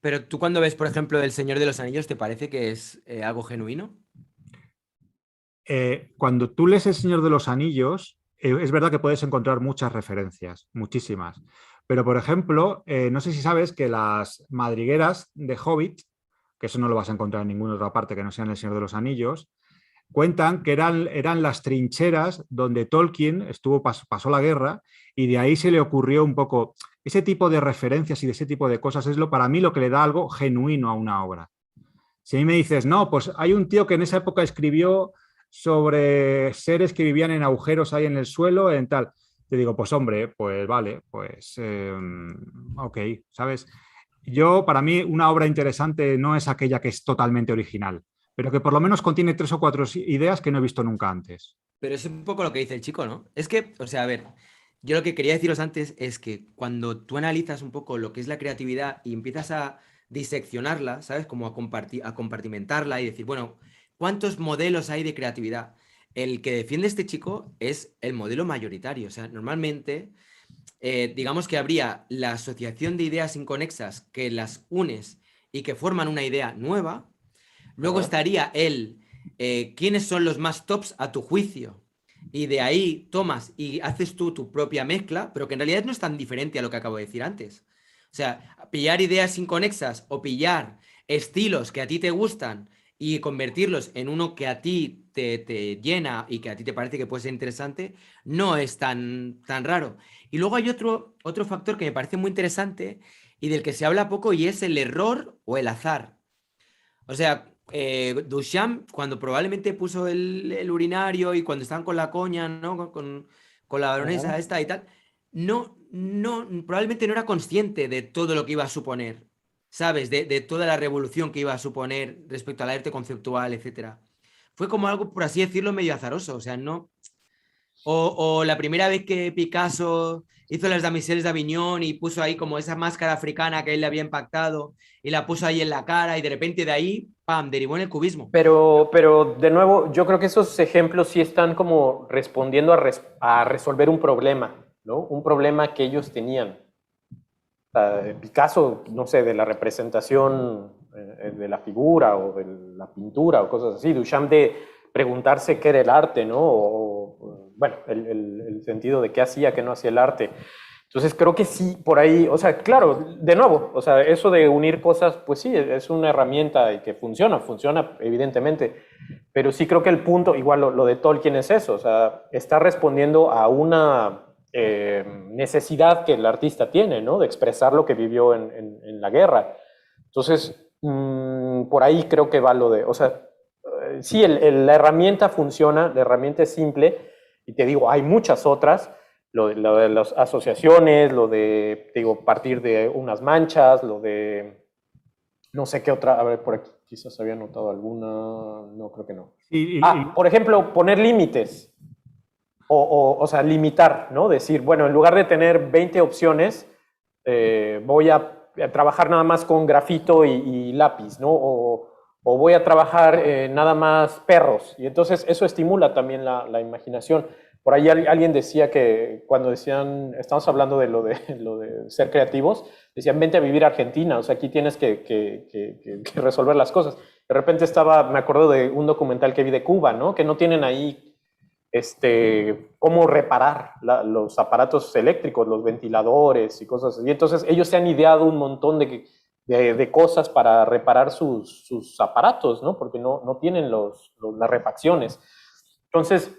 Pero tú cuando ves, por ejemplo, El Señor de los Anillos, ¿te parece que es algo genuino? Cuando tú lees El Señor de los Anillos, es verdad que puedes encontrar muchas referencias, muchísimas. Pero, por ejemplo, no sé si sabes que las madrigueras de Hobbit, que eso no lo vas a encontrar en ninguna otra parte que no sea en El Señor de los Anillos, cuentan que eran las trincheras donde Tolkien pasó la guerra y de ahí se le ocurrió un poco... Ese tipo de referencias y de ese tipo de cosas es para mí lo que le da algo genuino a una obra. Si a mí me dices, no, pues hay un tío que en esa época escribió sobre seres que vivían en agujeros ahí en el suelo, en tal. Te digo, pues hombre, pues vale, pues ok, ¿sabes? Para mí, una obra interesante no es aquella que es totalmente original, pero que por lo menos contiene 3 o 4 ideas que no he visto nunca antes. Pero es un poco lo que dice el chico, ¿no? Es que, o sea, a ver, yo lo que quería deciros antes es que cuando tú analizas un poco lo que es la creatividad y empiezas a diseccionarla, ¿sabes? Como a compartimentarla y decir, bueno, ¿cuántos modelos hay de creatividad? El que defiende este chico es el modelo mayoritario. O sea, normalmente, digamos que habría la asociación de ideas inconexas que las unes y que forman una idea nueva. Luego estaría quiénes son los más tops a tu juicio. Y de ahí tomas y haces tú tu propia mezcla, pero que en realidad no es tan diferente a lo que acabo de decir antes. O sea, pillar ideas inconexas o pillar estilos que a ti te gustan y convertirlos en uno que a ti te llena y que a ti te parece que puede ser interesante, no es tan raro. Y luego hay otro factor que me parece muy interesante y del que se habla poco y es el error o el azar. O sea, Duchamp, cuando probablemente puso el urinario y cuando estaban con la coña, ¿no? Con la baronesa esta y tal, probablemente no era consciente de todo lo que iba a suponer, ¿sabes? De toda la revolución que iba a suponer respecto al arte conceptual, etcétera. Fue como algo, por así decirlo, medio azaroso, o sea, no... O la primera vez que Picasso hizo las Damiseles d'Avignon y puso ahí como esa máscara africana que él le había impactado y la puso ahí en la cara y de repente de ahí, ¡pam!, derivó en el cubismo. Pero de nuevo, yo creo que esos ejemplos sí están como respondiendo a resolver un problema, ¿no? Un problema que ellos tenían. Picasso, no sé, de la representación de la figura o de la pintura o cosas así. Duchamp de preguntarse qué era el arte, ¿no? Bueno, el sentido de qué hacía, qué no hacía el arte. Entonces creo que sí, por ahí, o sea, claro, de nuevo, o sea, eso de unir cosas, pues sí, es una herramienta y que funciona evidentemente, pero sí creo que el punto, igual lo de Tolkien es eso, o sea, está respondiendo a una necesidad que el artista tiene, ¿no? De expresar lo que vivió en la guerra. Entonces, por ahí creo que va lo de, o sea, sí, la herramienta funciona, la herramienta es simple, y te digo, hay muchas otras, lo de las asociaciones, lo de, te digo, partir de unas manchas, lo de No sé qué otra, a ver, por aquí quizás había notado alguna, no, creo que no. Y, por ejemplo, poner límites, o sea, limitar, ¿no? Decir, bueno, en lugar de tener 20 opciones, voy a trabajar nada más con grafito y lápiz, ¿no? O voy a trabajar nada más perros, y entonces eso estimula también la imaginación. Por ahí alguien decía que cuando decían, estamos hablando de lo de ser creativos, decían, vente a vivir a Argentina, o sea, aquí tienes que resolver las cosas. De repente me acuerdo de un documental que vi de Cuba, ¿no? Que no tienen ahí cómo reparar los aparatos eléctricos, los ventiladores y cosas así. Entonces ellos se han ideado un montón de cosas para reparar sus aparatos, ¿no? Porque no tienen las refacciones. Entonces,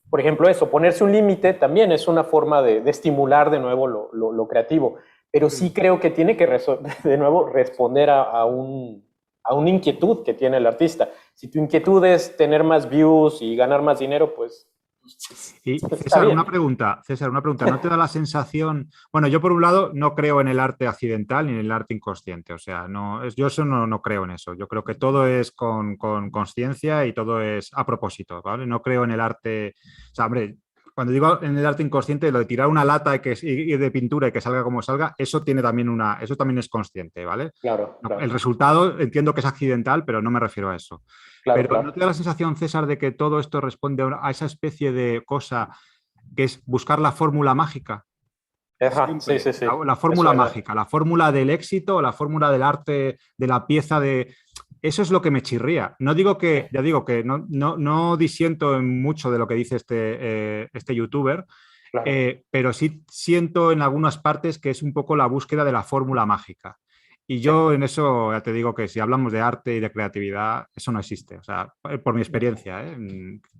por ejemplo, eso, ponerse un límite también es una forma de estimular de nuevo lo creativo, pero sí creo que tiene que de nuevo responder a una inquietud que tiene el artista. Si tu inquietud es tener más views y ganar más dinero, pues... Y César, una pregunta, ¿no te da la sensación? Bueno, yo por un lado no creo en el arte accidental ni en el arte inconsciente, o sea, yo eso no creo en eso. Yo creo que todo es con consciencia y todo es a propósito, ¿vale? No creo en el arte, o sea, hombre, cuando digo en el arte inconsciente, lo de tirar una lata y de pintura y que salga como salga, eso también es consciente, ¿vale? Claro. El resultado entiendo que es accidental, pero no me refiero a eso. Pero ¿no te da la sensación, César, de que todo esto responde a esa especie de cosa que es buscar la fórmula mágica? Sí. La fórmula mágica, la fórmula del éxito, la fórmula del arte, de la pieza de... Eso es lo que me chirría. No digo que, ya digo que no disiento en mucho de lo que dice este youtuber, Claro. pero sí siento en algunas partes que es un poco la búsqueda de la fórmula mágica. Y yo en eso ya te digo que si hablamos de arte y de creatividad, eso no existe. O sea, por mi experiencia, ¿eh?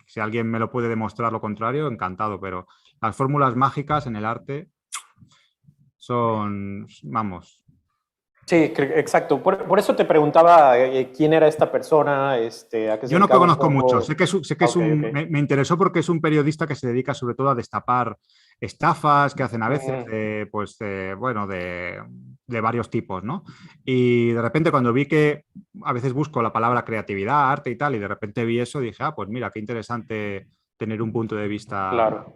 Si alguien me lo puede demostrar lo contrario, encantado, pero las fórmulas mágicas en el arte son, vamos. Sí, exacto. Por eso te preguntaba quién era esta persona. Yo no conozco mucho. Sé que me interesó porque es un periodista que se dedica sobre todo a destapar estafas que hacen a veces de varios tipos, ¿no? Y de repente cuando vi que a veces busco la palabra creatividad, arte y tal, y de repente vi eso, dije, pues mira, qué interesante tener un punto de vista. Claro.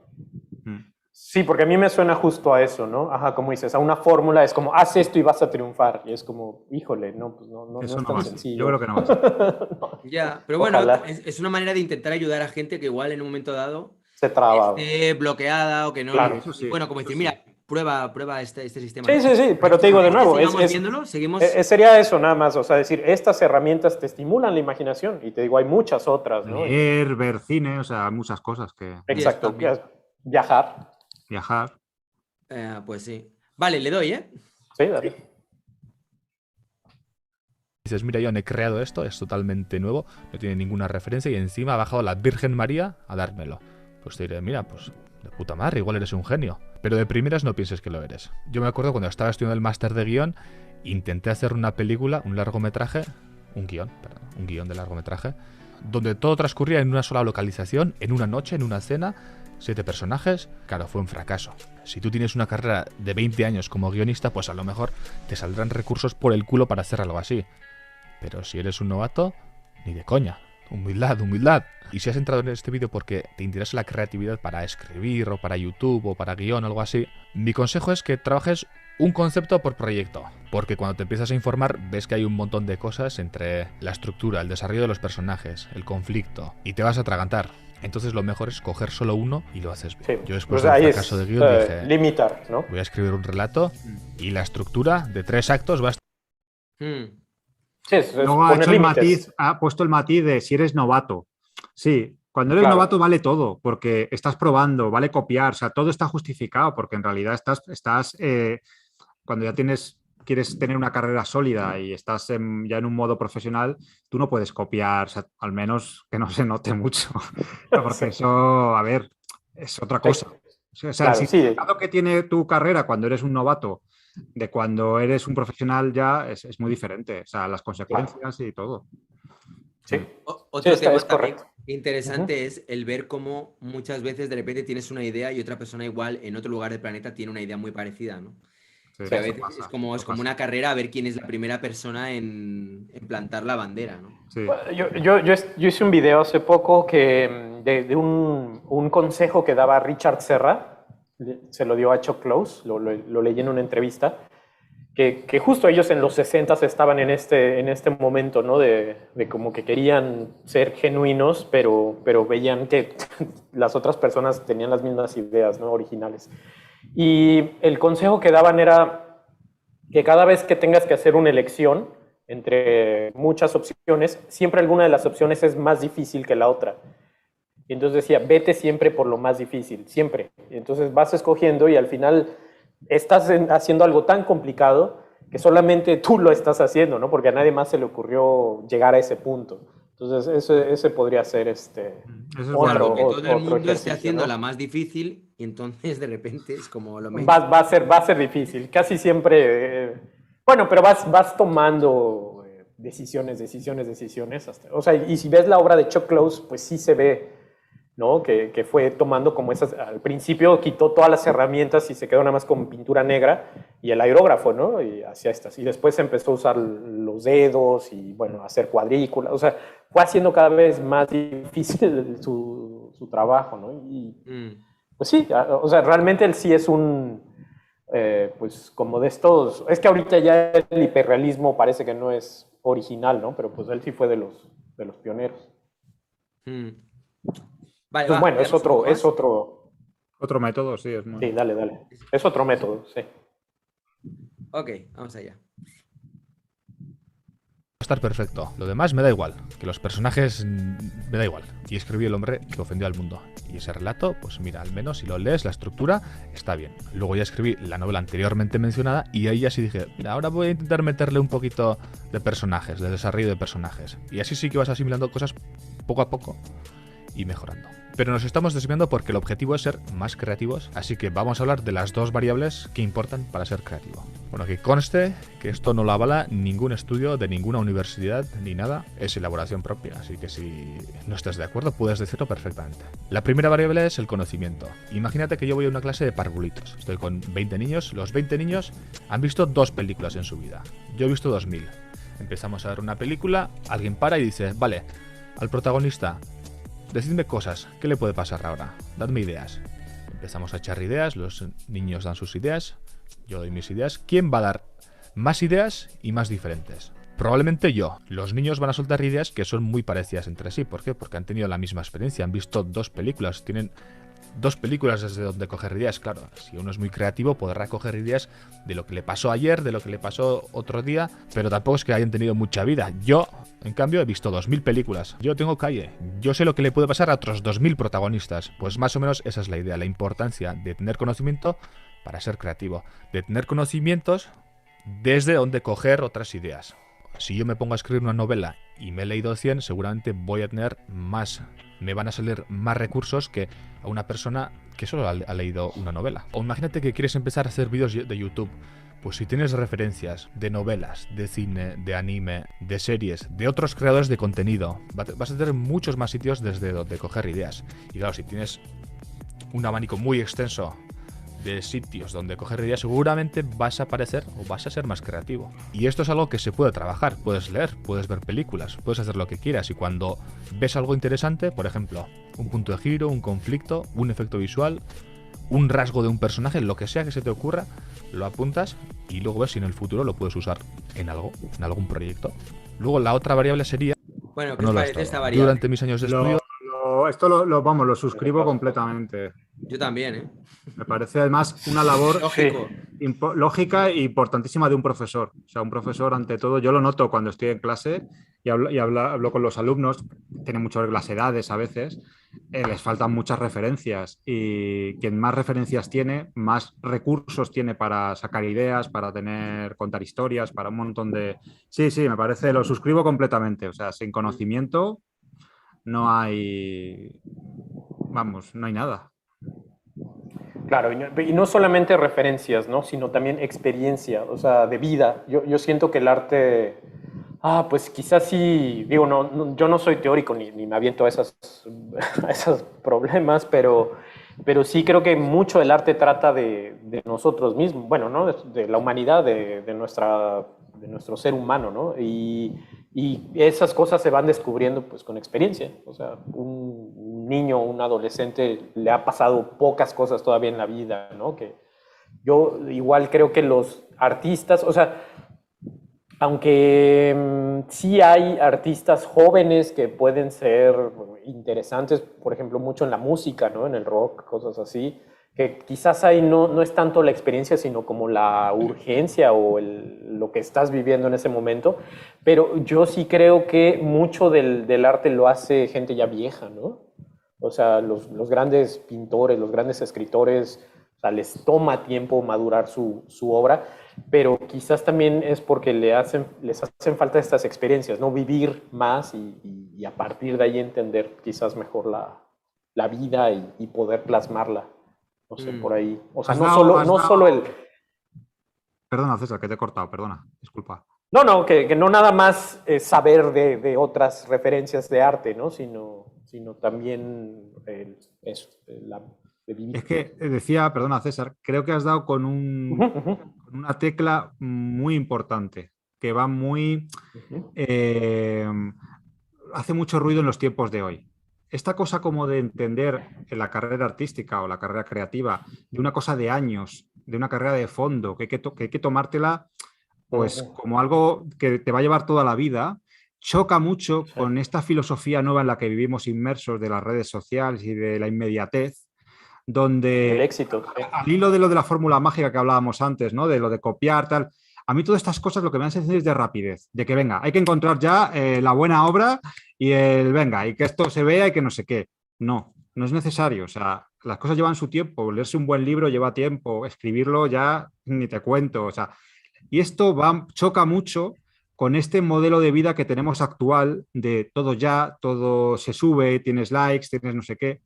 Sí, porque a mí me suena justo a eso, ¿no? Ajá, como dices, a una fórmula es como, haz esto y vas a triunfar. Y es como, híjole, pues no es tan sencillo. Yo creo que no va a ser. Ya, pero bueno, es una manera de intentar ayudar a gente que igual en un momento dado se traba, esté bloqueada o que no. Claro. Bueno, como decir, mira, prueba este sistema. Sí, pero te digo de nuevo, sería eso nada más, o sea, decir, estas herramientas te estimulan la imaginación y te digo, hay muchas otras, ¿no? Leer, ver cine, o sea, muchas cosas que... Exacto, viajar. Pues sí. Vale, le doy, ¿eh? Sí, dale. Dices, mira, yo he creado esto, es totalmente nuevo, no tiene ninguna referencia y encima ha bajado la Virgen María a dármelo. Pues te diré, mira, pues de puta madre, igual eres un genio. Pero de primeras no pienses que lo eres. Yo me acuerdo cuando estaba estudiando el máster de guión, intenté hacer una película, un guión de largometraje, donde todo transcurría en una sola localización, en una noche, en una cena, 7 personajes. Claro, fue un fracaso. Si tú tienes una carrera de 20 años como guionista, pues a lo mejor te saldrán recursos por el culo para hacer algo así. Pero si eres un novato, ni de coña. Humildad. Y si has entrado en este vídeo porque te interesa la creatividad para escribir o para YouTube o para guión o algo así, mi consejo es que trabajes un concepto por proyecto, porque cuando te empiezas a informar ves que hay un montón de cosas entre la estructura, el desarrollo de los personajes, el conflicto, y te vas a atragantar. Entonces lo mejor es coger solo uno y lo haces bien. Sí. Yo después del fracaso de guión dije, limitar, ¿no? Voy a escribir un relato y la estructura de 3 actos va a estar... Sí, ha puesto el matiz de si eres novato. Sí, cuando eres novato vale todo, porque estás probando, vale copiar, o sea, todo está justificado, porque en realidad estás cuando ya quieres tener una carrera sólida y estás ya en un modo profesional, tú no puedes copiar, o sea, al menos que no se note mucho, porque eso, a ver, es otra cosa. O sea, el significado que tiene tu carrera cuando eres un novato de cuando eres un profesional ya es muy diferente, o sea, las consecuencias y todo. Sí. Otro tema también interesante es el ver cómo muchas veces de repente tienes una idea y otra persona igual en otro lugar del planeta tiene una idea muy parecida, ¿no? Sí, Que a eso veces pasa, es como eso pasa. una carrera a ver quién es la primera persona en plantar la bandera, ¿no? Sí. Bueno, yo hice un video hace poco de un consejo que daba Richard Serra, se lo dio a Chuck Close, lo leí en una entrevista, que justo ellos en los 60 estaban en este momento, ¿no? De como que querían ser genuinos, pero veían que las otras personas tenían las mismas ideas, ¿no? Originales. Y el consejo que daban era que cada vez que tengas que hacer una elección entre muchas opciones, siempre alguna de las opciones es más difícil que la otra. Y entonces decía, vete siempre por lo más difícil, siempre. Y entonces vas escogiendo y al final estás haciendo algo tan complicado que solamente tú lo estás haciendo, ¿no? Porque a nadie más se le ocurrió llegar a ese punto. Entonces, ese podría ser Eso es Claro, bueno. que todo el otro mundo esté ejercicio, haciendo ¿no? la más difícil y entonces de repente es como lo menos. Va a ser difícil. Casi siempre. Bueno, pero vas tomando decisiones. O sea, y si ves la obra de Chuck Close, pues sí se ve, ¿no? Que fue tomando como esas. Al principio quitó todas las herramientas y se quedó nada más con pintura negra y el aerógrafo, ¿no? Y hacía estas. Y después empezó a usar los dedos y, bueno, hacer cuadrículas. O sea, fue haciendo cada vez más difícil su trabajo, ¿no? Y. Pues sí, o sea, realmente él sí es pues como de estos, es que ahorita ya el hiperrealismo parece que no es original, ¿no? Pero pues él sí fue de los pioneros. Vale, Pues bueno, es otro. Otro método, sí, es muy... Sí, dale. Es otro método, sí. Ok, vamos allá. Estar perfecto. Lo demás me da igual. Que los personajes me da igual. Y escribí el hombre que ofendió al mundo. Y ese relato, pues mira, al menos si lo lees, la estructura está bien. Luego ya escribí la novela anteriormente mencionada y ahí ya sí dije, mira, ahora voy a intentar meterle un poquito de personajes, de desarrollo de personajes. Y así sí que vas asimilando cosas poco a poco y mejorando. Pero nos estamos desviando porque el objetivo es ser más creativos, así que vamos a hablar de las dos variables que importan para ser creativo. Bueno, que conste que esto no lo avala ningún estudio de ninguna universidad ni nada, es elaboración propia, así que si no estás de acuerdo puedes decirlo perfectamente. La primera variable es el conocimiento. Imagínate que yo voy a una clase de parvulitos, estoy con 20 niños, los 20 niños han visto 2 películas en su vida, yo he visto 2000. Empezamos a ver una película, alguien para y dice, vale, al protagonista, decidme cosas, ¿qué le puede pasar ahora? Dadme ideas. Empezamos a echar ideas, los niños dan sus ideas, yo doy mis ideas. ¿Quién va a dar más ideas y más diferentes? Probablemente yo. Los niños van a soltar ideas que son muy parecidas entre sí. ¿Por qué? Porque han tenido la misma experiencia, han visto 2 películas, tienen 2 películas desde donde coger ideas. Claro, si uno es muy creativo podrá coger ideas de lo que le pasó ayer, de lo que le pasó otro día, pero tampoco es que hayan tenido mucha vida. Yo, en cambio, he visto 2000 películas. Yo tengo calle. Yo sé lo que le puede pasar a otros 2000 protagonistas. Pues más o menos esa es la idea, la importancia de tener conocimiento para ser creativo. De tener conocimientos desde donde coger otras ideas. Si yo me pongo a escribir una novela y me he leído 100, seguramente voy a tener más, me van a salir más recursos que a una persona que solo ha leído una novela. O imagínate que quieres empezar a hacer vídeos de YouTube. Pues si tienes referencias de novelas, de cine, de anime, de series, de otros creadores de contenido, vas a tener muchos más sitios desde donde coger ideas. Y claro, si tienes un abanico muy extenso de sitios donde coger ideas, seguramente vas a aparecer o vas a ser más creativo. Y esto es algo que se puede trabajar. Puedes leer, puedes ver películas, puedes hacer lo que quieras. Y cuando ves algo interesante, por ejemplo, un punto de giro, un conflicto, un efecto visual, un rasgo de un personaje, lo que sea que se te ocurra, lo apuntas y luego ves si en el futuro lo puedes usar en algo, en algún proyecto. Luego la otra variable sería... Bueno, ¿qué os parece esta variable? Durante mis años de estudio... Esto lo suscribo completamente. Yo también, ¿eh? Me parece además una labor lógica e importantísima de un profesor. O sea, un profesor, ante todo, yo lo noto cuando estoy en clase y hablo con los alumnos, tienen muchas las edades a veces, les faltan muchas referencias y quien más referencias tiene, más recursos tiene para sacar ideas, para contar historias, para un montón de... Sí, me parece, lo suscribo completamente. O sea, sin conocimiento no hay... Vamos, no hay nada. Claro, y no solamente referencias, ¿no? Sino también experiencia, o sea, de vida. Yo siento que el arte, pues quizás sí, digo, yo no soy teórico ni me aviento a esos problemas, pero pero sí creo que mucho el arte trata de nosotros mismos, bueno, ¿no? De la humanidad, de nuestro ser humano, ¿no? Y esas cosas se van descubriendo pues con experiencia. O sea, un niño, un adolescente le ha pasado pocas cosas todavía en la vida, ¿no? Que yo igual creo que los artistas, o sea, aunque sí hay artistas jóvenes que pueden ser interesantes, por ejemplo, mucho en la música, ¿no? En el rock, cosas así, que quizás ahí no es tanto la experiencia, sino como la urgencia o lo que estás viviendo en ese momento. Pero yo sí creo que mucho del arte lo hace gente ya vieja, ¿no? O sea, los grandes pintores, los grandes escritores, o sea, les toma tiempo madurar su obra, pero quizás también es porque les hacen falta estas experiencias, ¿no? Vivir más y a partir de ahí entender quizás mejor la vida y poder plasmarla. No sé, por ahí. O sea, no solo el... Perdona, César, que te he cortado, perdona, disculpa. No, que no nada más saber de otras referencias de arte, ¿no? Sino también eso, de vivir. Es que decía, perdona, César, creo que has dado con una tecla muy importante, que va muy... hace mucho ruido en los tiempos de hoy. Esta cosa como de entender en la carrera artística o la carrera creativa de una cosa de años, de una carrera de fondo, que hay que tomártela pues como algo que te va a llevar toda la vida, choca mucho con esta filosofía nueva en la que vivimos inmersos de las redes sociales y de la inmediatez, donde el éxito. Al hilo de lo de la fórmula mágica que hablábamos antes, ¿no? De lo de copiar, tal. A mí todas estas cosas lo que me dan sensación es de rapidez, de que venga, hay que encontrar ya la buena obra y venga, y que esto se vea y que no sé qué. No es necesario. O sea, las cosas llevan su tiempo. Leerse un buen libro lleva tiempo. Escribirlo ya ni te cuento. O sea, y esto choca mucho con este modelo de vida que tenemos actual de todo ya, todo se sube, tienes likes, tienes no sé qué.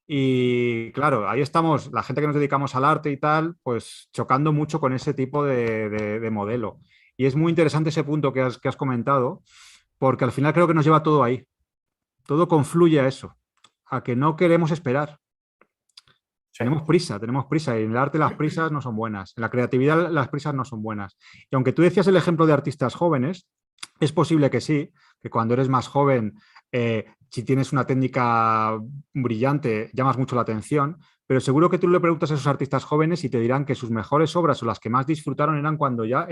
Y claro, ahí estamos, la gente que nos dedicamos al arte y tal, pues chocando mucho con ese tipo de modelo. Y es muy interesante ese punto que has comentado, porque al final creo que nos lleva todo ahí. Todo confluye a eso, a que no queremos esperar. Tenemos prisa, y en el arte las prisas no son buenas, en la creatividad las prisas no son buenas. Y aunque tú decías el ejemplo de artistas jóvenes, es posible que sí, que cuando eres más joven, si tienes una técnica brillante, llamas mucho la atención, pero seguro que tú le preguntas a esos artistas jóvenes y te dirán que sus mejores obras o las que más disfrutaron eran cuando ya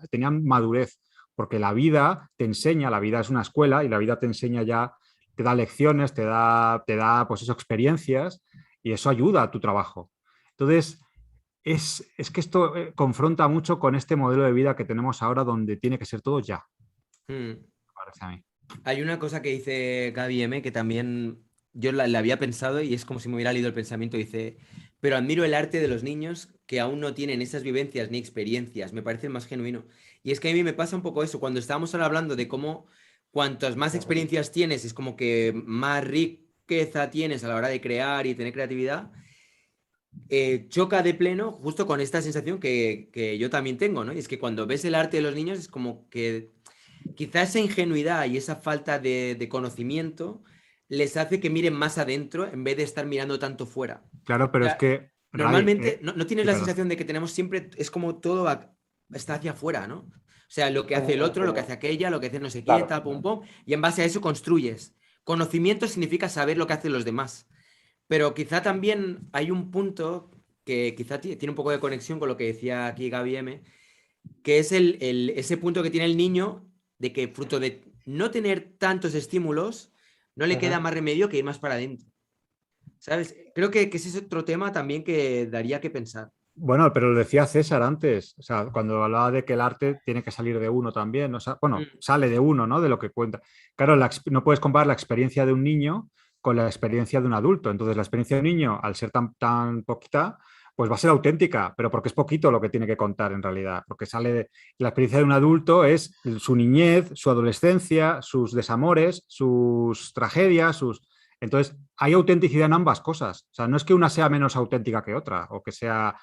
tenían madurez, porque la vida te enseña, la vida es una escuela y la vida te enseña ya, te da lecciones, te da pues eso, experiencias, y eso ayuda a tu trabajo. Entonces, es que esto confronta mucho con este modelo de vida que tenemos ahora donde tiene que ser todo ya. Me parece a mí. Hay una cosa que dice Gaby M que también yo la había pensado y es como si me hubiera leído el pensamiento. Dice, pero admiro el arte de los niños que aún no tienen esas vivencias ni experiencias. Me parece más genuino. Y es que a mí me pasa un poco eso. Cuando estábamos ahora hablando de cómo cuantas más experiencias tienes, es como que más riqueza tienes a la hora de crear y tener creatividad, choca de pleno justo con esta sensación que yo también tengo, ¿no? Y es que cuando ves el arte de los niños es como que quizás esa ingenuidad y esa falta de conocimiento les hace que miren más adentro en vez de estar mirando tanto fuera. Claro, pero O sea, es que... normalmente no tienes la perdón. sensación de que tenemos siempre, es como todo está hacia afuera, ¿no? O sea, lo que hace el otro, lo que hace aquella, lo que hace no sé qué, tal, pum, pum, y en base a eso construyes. Conocimiento significa saber lo que hacen los demás. Pero quizá también hay un punto que quizá tiene un poco de conexión con lo que decía aquí Gaby M, que es ese punto que tiene el niño de que fruto de no tener tantos estímulos, no le queda más remedio que ir más para adentro. ¿Sabes? Creo que ese es otro tema también que daría que pensar. Bueno, pero lo decía César antes, o sea, cuando hablaba de que el arte tiene que salir de uno también, o sea, bueno, sale de uno, ¿no? De lo que cuenta. Claro, no puedes comparar la experiencia de un niño con la experiencia de un adulto. Entonces, la experiencia de un niño, al ser tan poquita, pues va a ser auténtica, pero porque es poquito lo que tiene que contar en realidad, porque la experiencia de un adulto es su niñez, su adolescencia, sus desamores, sus tragedias, Entonces, hay autenticidad en ambas cosas. O sea, no es que una sea menos auténtica que otra, o que sea...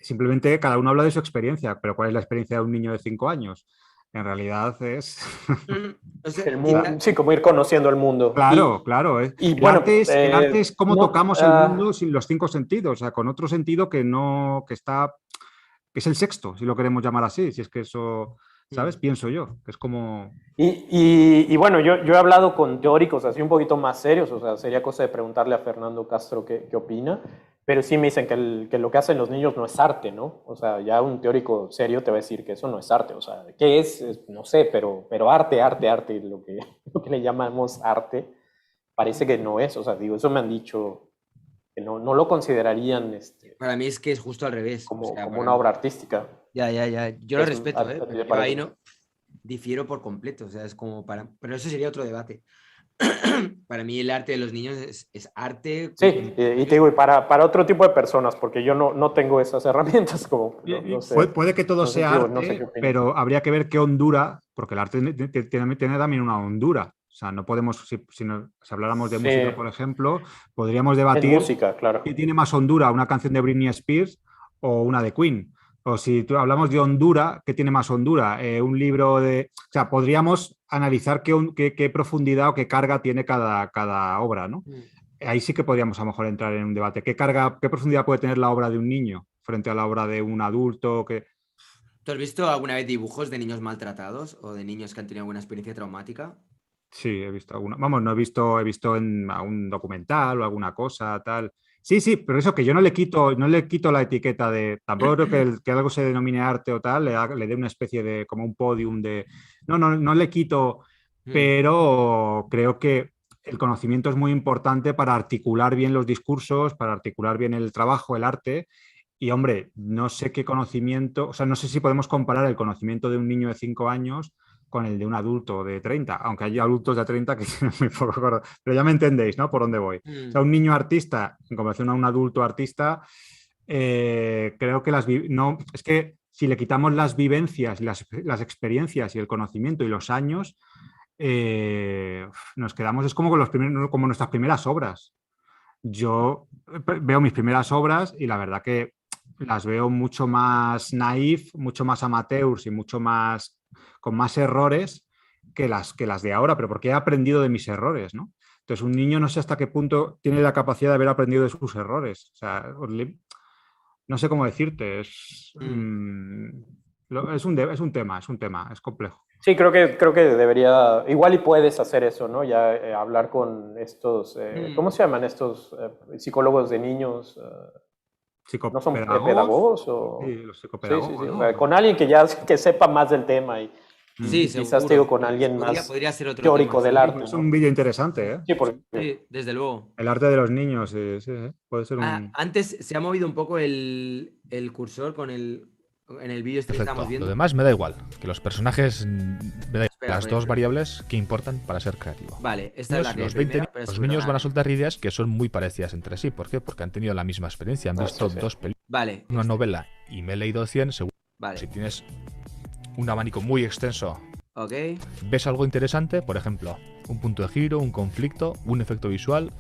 Simplemente cada uno habla de su experiencia, pero ¿cuál es la experiencia de un niño de 5 años? En realidad es... O sea, El mundo, sí, como ir conociendo el mundo. Claro, claro. y El bueno, arte es cómo no, tocamos el mundo sin los 5 sentidos, o sea, con otro sentido que no, que es el sexto, si lo queremos llamar así, si es que eso, ¿sabes? Pienso yo, que es como... Y bueno, yo he hablado con teóricos así un poquito más serios, o sea, sería cosa de preguntarle a Fernando Castro qué opina, pero sí me dicen que lo que hacen los niños no es arte, ¿no? O sea, ya un teórico serio te va a decir que eso no es arte, o sea, ¿qué es? No sé, pero arte, lo que le llamamos arte, parece que no es, o sea, digo, eso me han dicho que no lo considerarían para mí es que es justo al revés. como, O sea, como una obra artística. Ya. Yo lo Es- respeto, a- ¿eh? a ti te Yo parece. ahí no difiero por completo. O sea, es como para. Pero eso sería otro debate. Para mí, el arte de los niños es arte. Sí, y te digo, y para otro tipo de personas, porque yo no tengo esas herramientas como, no sé. Puede que todo no sé, sea digo, arte, no sé qué opinas. pero habría que ver qué hondura, porque el arte tiene también una hondura. O sea, no podemos, si habláramos de Sí. música, por ejemplo, podríamos En debatir música, claro. qué tiene más hondura, una canción de Britney Spears o una de Queen. O si hablamos de hondura, ¿qué tiene más hondura? Un libro de... O sea, podríamos analizar qué profundidad o qué carga tiene cada obra, ¿no? Ahí sí que podríamos a lo mejor entrar en un debate. ¿Qué profundidad puede tener la obra de un niño frente a la obra de un adulto? ¿Tú has visto alguna vez dibujos de niños maltratados o de niños que han tenido alguna experiencia traumática? Sí, he visto alguna. Vamos, no he visto en un documental o alguna cosa, tal. Sí, pero eso que yo no le quito la etiqueta de. Tampoco creo que algo se denomine arte o tal, le dé una especie de, como un podium de. No le quito, pero creo que el conocimiento es muy importante para articular bien los discursos, para articular bien el trabajo, el arte. Y hombre, no sé qué conocimiento, o sea, no sé si podemos comparar el conocimiento de un niño de 5 años con el de un adulto de 30, aunque hay adultos de 30 que tienen muy poco conocimiento, pero ya me entendéis, ¿no? Por dónde voy. O sea, un niño artista, en comparación a un adulto artista, creo que es que si le quitamos las vivencias, las experiencias y el conocimiento y los años, nos quedamos, es como como nuestras primeras obras. Yo veo mis primeras obras y la verdad que las veo mucho más naif, mucho más amateurs y mucho más con más errores que las de ahora, pero porque he aprendido de mis errores, ¿no? Entonces, un niño no sé hasta qué punto tiene la capacidad de haber aprendido de sus errores. O sea, no sé cómo decirte, es un tema, es complejo. Sí, creo que debería, igual y puedes hacer eso, ¿no? Ya hablar con estos, ¿cómo se llaman estos psicólogos de niños? ¿No son pedagogos? Sí, los psicopedagogos. Sí. ¿No? O sea, con alguien que sepa más del tema y quizás te digo con alguien más podría ser otro teórico tema, del arte. Es ¿no? un vídeo interesante, ¿eh? Sí, porque Sí, desde luego. El arte de los niños, sí, puede ser un... Antes se ha movido un poco el cursor en el vídeo este que Perfecto. estamos viendo. Lo demás me da igual. Que los personajes me da Espera, las dos variables que importan para ser creativo. Vale, esta es la Los primera, pero los es niños una- van a soltar ideas que son muy parecidas entre sí. ¿Por qué? Porque han tenido la misma experiencia. Han visto sí. dos películas, Vale, una novela y me he leído 100. Seguro. vale. Si tienes un abanico muy extenso, Ok. ves algo interesante, por ejemplo, un punto de giro, un conflicto, un efecto visual,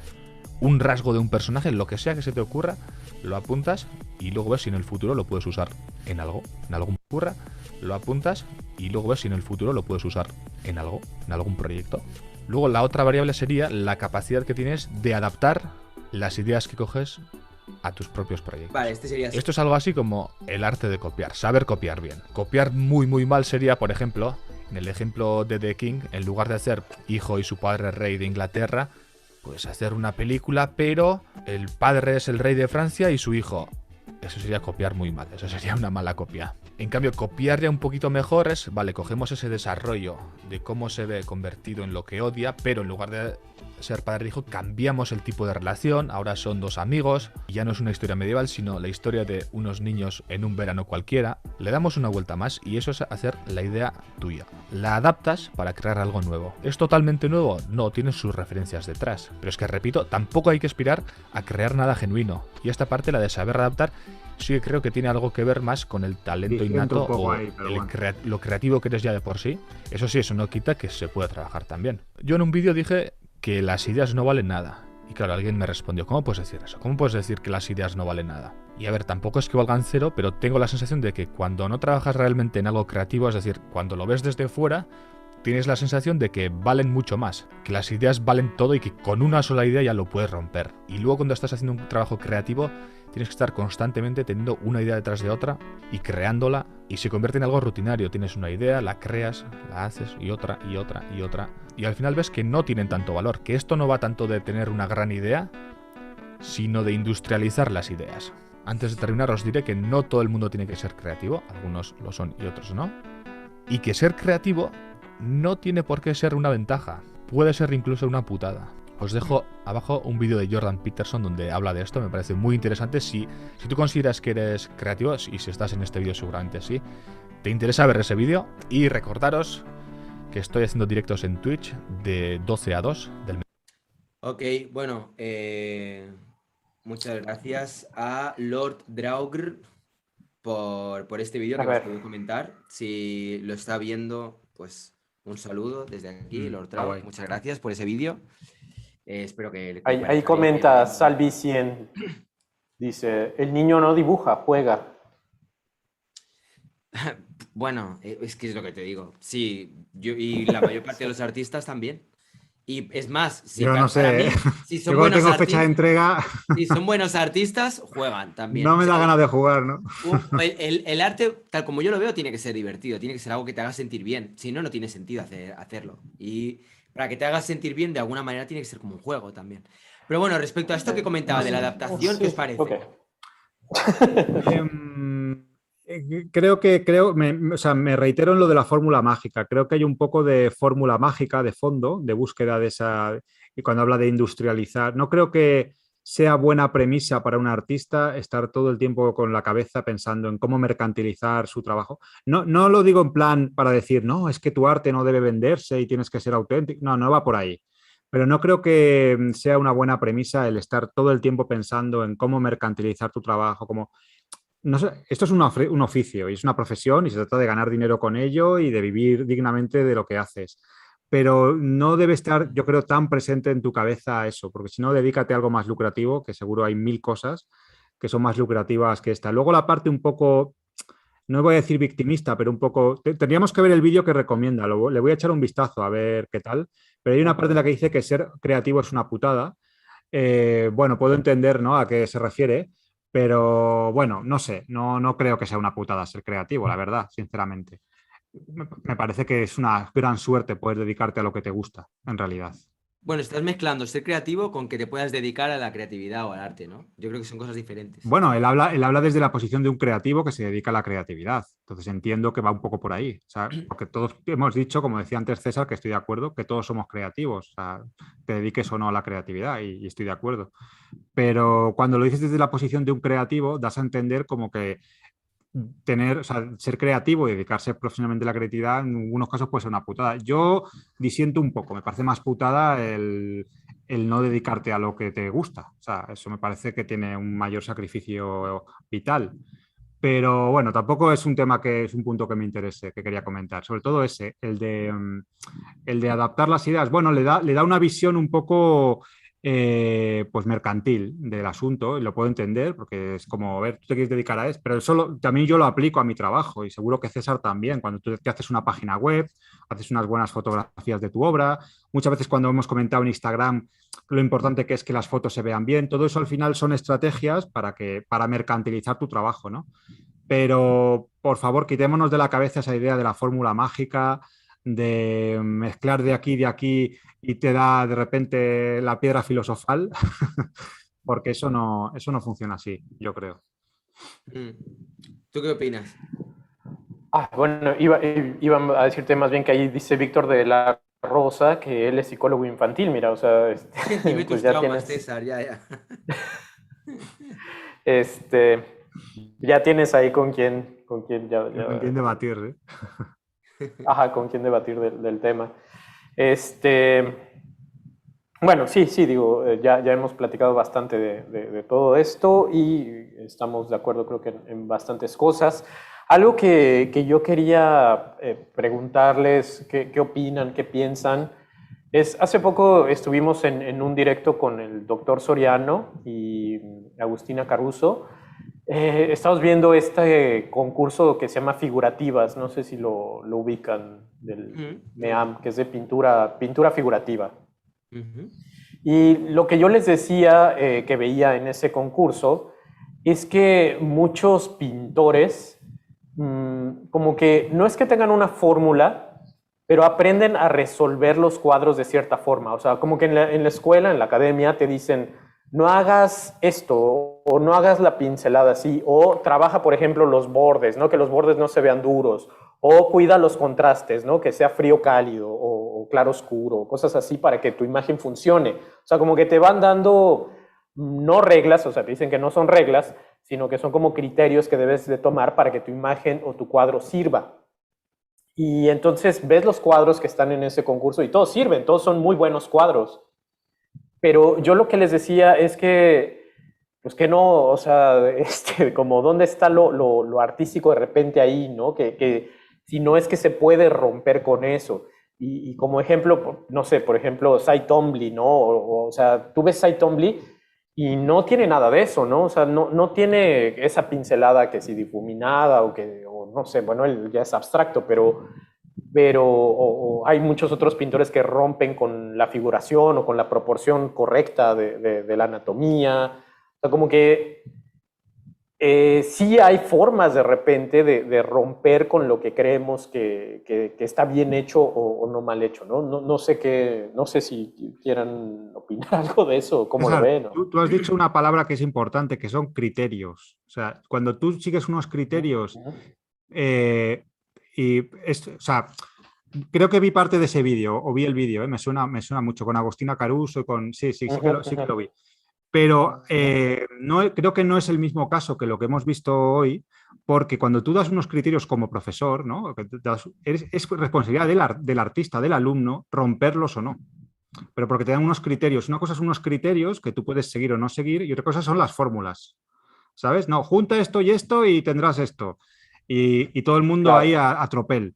un rasgo de un personaje, lo que sea que se te ocurra, lo apuntas y luego ves si en el futuro lo puedes usar en algo, en algún ocurra, lo apuntas y luego ves si en el futuro lo puedes usar en algo, en algún proyecto. Luego la otra variable sería la capacidad que tienes de adaptar las ideas que coges a tus propios proyectos. Vale, este sería así. Esto es algo así como el arte de copiar, saber copiar bien. Copiar muy muy mal sería, por ejemplo, en el ejemplo de The King, en lugar de hacer hijo y su padre rey de Inglaterra, pues hacer una película, pero el padre es el rey de Francia y su hijo. Eso sería copiar muy mal, eso sería una mala copia. En cambio, copiar ya un poquito mejor es, vale, cogemos ese desarrollo de cómo se ve convertido en lo que odia, pero en lugar de ser padre e hijo, cambiamos el tipo de relación, ahora son dos amigos, y ya no es una historia medieval, sino la historia de unos niños en un verano cualquiera. Le damos una vuelta más y eso es hacer la idea tuya. La adaptas para crear algo nuevo. ¿Es totalmente nuevo? No, tiene sus referencias detrás. Pero es que, repito, tampoco hay que aspirar a crear nada genuino. Y esta parte, la de saber adaptar, sí que creo que tiene algo que ver más con el talento innato o lo creativo que eres ya de por sí. Eso sí, eso no quita que se pueda trabajar también. Yo en un vídeo dije que las ideas no valen nada. Y claro, alguien me respondió, ¿cómo puedes decir eso? ¿Cómo puedes decir que las ideas no valen nada? Y a ver, tampoco es que valgan cero, pero tengo la sensación de que cuando no trabajas realmente en algo creativo, es decir, cuando lo ves desde fuera, tienes la sensación de que valen mucho más, que las ideas valen todo y que con una sola idea ya lo puedes romper. Y luego cuando estás haciendo un trabajo creativo, tienes que estar constantemente teniendo una idea detrás de otra y creándola, y se convierte en algo rutinario. Tienes una idea, la creas, la haces y otra y otra y otra. Y al final ves que no tienen tanto valor, que esto no va tanto de tener una gran idea, sino de industrializar las ideas. Antes de terminar os diré que no todo el mundo tiene que ser creativo, algunos lo son y otros no. Y que ser creativo no tiene por qué ser una ventaja, puede ser incluso una putada. Os dejo abajo un vídeo de Jordan Peterson donde habla de esto, me parece muy interesante. Si tú consideras que eres creativo, y si estás en este vídeo seguramente sí, te interesa ver ese vídeo. Y recordaros que estoy haciendo directos en Twitch de 12 a 2 del... Ok, bueno, muchas gracias a Lord Draugr por este vídeo que os puedo comentar. Si lo está viendo, pues un saludo desde aquí, Lord Draugr. Muchas gracias por ese vídeo. Espero que... Ahí comenta Salvi100. Dice, el niño no dibuja, juega. Bueno, es que es lo que te digo. Sí, yo y la mayor parte de los artistas también. Y es más, si yo no sé, para mí, si son buenos tengo fecha de entrega. Si son buenos artistas, juegan también. No me da ganas de jugar, ¿no? El arte, tal como yo lo veo, tiene que ser divertido, tiene que ser algo que te haga sentir bien. Si no, no tiene sentido hacerlo. Y para que te hagas sentir bien, de alguna manera, tiene que ser como un juego también. Pero bueno, respecto a esto que comentaba de la adaptación, ¿qué os parece? Okay. Me reitero en lo de la fórmula mágica. Creo que hay un poco de fórmula mágica de fondo, de búsqueda de esa. Y cuando habla de industrializar, no creo que sea buena premisa para un artista estar todo el tiempo con la cabeza pensando en cómo mercantilizar su trabajo. No lo digo en plan para decir, no, es que tu arte no debe venderse y tienes que ser auténtico. No va por ahí. Pero no creo que sea una buena premisa el estar todo el tiempo pensando en cómo mercantilizar tu trabajo, como. No sé, esto es un oficio y es una profesión y se trata de ganar dinero con ello y de vivir dignamente de lo que haces. Pero no debe estar, yo creo, tan presente en tu cabeza eso, porque si no, dedícate a algo más lucrativo, que seguro hay 1000 cosas que son más lucrativas que esta. Luego la parte un poco, no voy a decir victimista, pero un poco, tendríamos que ver el vídeo que recomienda, le voy a echar un vistazo a ver qué tal, pero hay una parte en la que dice que ser creativo es una putada. Bueno, puedo entender, ¿no?, a qué se refiere. Pero bueno, no sé, no creo que sea una putada ser creativo, la verdad, sinceramente. Me parece que es una gran suerte poder dedicarte a lo que te gusta, en realidad. Bueno, estás mezclando ser creativo con que te puedas dedicar a la creatividad o al arte, ¿no? Yo creo que son cosas diferentes. Bueno, él habla desde la posición de un creativo que se dedica a la creatividad. Entonces entiendo que va un poco por ahí. O sea, porque todos hemos dicho, como decía antes César, que estoy de acuerdo, que todos somos creativos. O sea, te dediques o no a la creatividad y estoy de acuerdo. Pero cuando lo dices desde la posición de un creativo, das a entender como que ser creativo y dedicarse profesionalmente a la creatividad en algunos casos puede ser una putada. Yo disiento un poco, me parece más putada el no dedicarte a lo que te gusta. O sea, eso me parece que tiene un mayor sacrificio vital. Pero bueno, tampoco es un tema que es un punto que me interese, que quería comentar. Sobre todo ese, el de adaptar las ideas. Bueno, le da una visión un poco pues mercantil del asunto, y lo puedo entender, porque es como, a ver, tú te quieres dedicar a esto, pero eso también yo lo aplico a mi trabajo y seguro que César también. Cuando tú te haces una página web, haces unas buenas fotografías de tu obra, muchas veces cuando hemos comentado en Instagram lo importante que es que las fotos se vean bien, todo eso al final son estrategias para mercantilizar tu trabajo, ¿no? Pero, por favor, quitémonos de la cabeza esa idea de la fórmula mágica, de mezclar de aquí y te da de repente la piedra filosofal, porque eso no funciona así, yo creo. ¿Tú qué opinas? Bueno, iba a decirte más bien que ahí dice Víctor de la Rosa que él es psicólogo infantil, mira, o sea... Dime tus traumas, César, ya. Ya tienes ahí con quién con quién debatir, ¿eh? Ajá, con quién debatir del tema. Bueno, sí, digo, ya hemos platicado bastante de todo esto y estamos de acuerdo, creo que en bastantes cosas. Algo que yo quería preguntarles, ¿qué opinan, qué piensan? Hace poco estuvimos en un directo con el doctor Soriano y Agustina Caruso, Estamos viendo este concurso que se llama Figurativas, no sé si lo ubican, del MEAM, que es de pintura figurativa. Y lo que yo les decía que veía en ese concurso es que muchos pintores, como que no es que tengan una fórmula, pero aprenden a resolver los cuadros de cierta forma. O sea, como que en la escuela, en la academia, te dicen, no hagas esto, o no hagas la pincelada así, o trabaja, por ejemplo, los bordes, ¿no? Que los bordes no se vean duros, o cuida los contrastes, ¿no? Que sea frío cálido, o claro oscuro, cosas así para que tu imagen funcione. O sea, como que te van dando, no reglas, o sea, te dicen que no son reglas, sino que son como criterios que debes de tomar para que tu imagen o tu cuadro sirva. Y entonces ves los cuadros que están en ese concurso y todos sirven, todos son muy buenos cuadros. Pero yo lo que les decía es que, pues que no, o sea, como dónde está lo artístico de repente ahí, ¿no? Que si no es que se puede romper con eso. Y como ejemplo, no sé, por ejemplo, Cy Twombly, ¿no? O sea, tú ves Cy Twombly y no tiene nada de eso, ¿no? O sea, no tiene esa pincelada que si difuminada o no sé, bueno, él ya es abstracto, pero o hay muchos otros pintores que rompen con la figuración o con la proporción correcta de la anatomía. O sea, como que sí hay formas de repente de romper con lo que creemos que está bien hecho o no mal hecho, ¿no? No sé si quieran opinar algo de eso, cómo lo César, ven. tú has dicho una palabra que es importante, que son criterios. O sea, cuando tú sigues unos criterios, o sea, creo que vi parte de ese vídeo, o vi el vídeo, me suena mucho, con Agostina Caruso, sí que lo vi. Pero no, creo que no es el mismo caso que lo que hemos visto hoy, porque cuando tú das unos criterios como profesor, ¿no? Es responsabilidad del artista, del alumno, romperlos o no. Pero porque te dan unos criterios. Una cosa son unos criterios que tú puedes seguir o no seguir, y otra cosa son las fórmulas. ¿Sabes? No, junta esto y tendrás esto. Y todo el mundo Claro. ahí a tropel.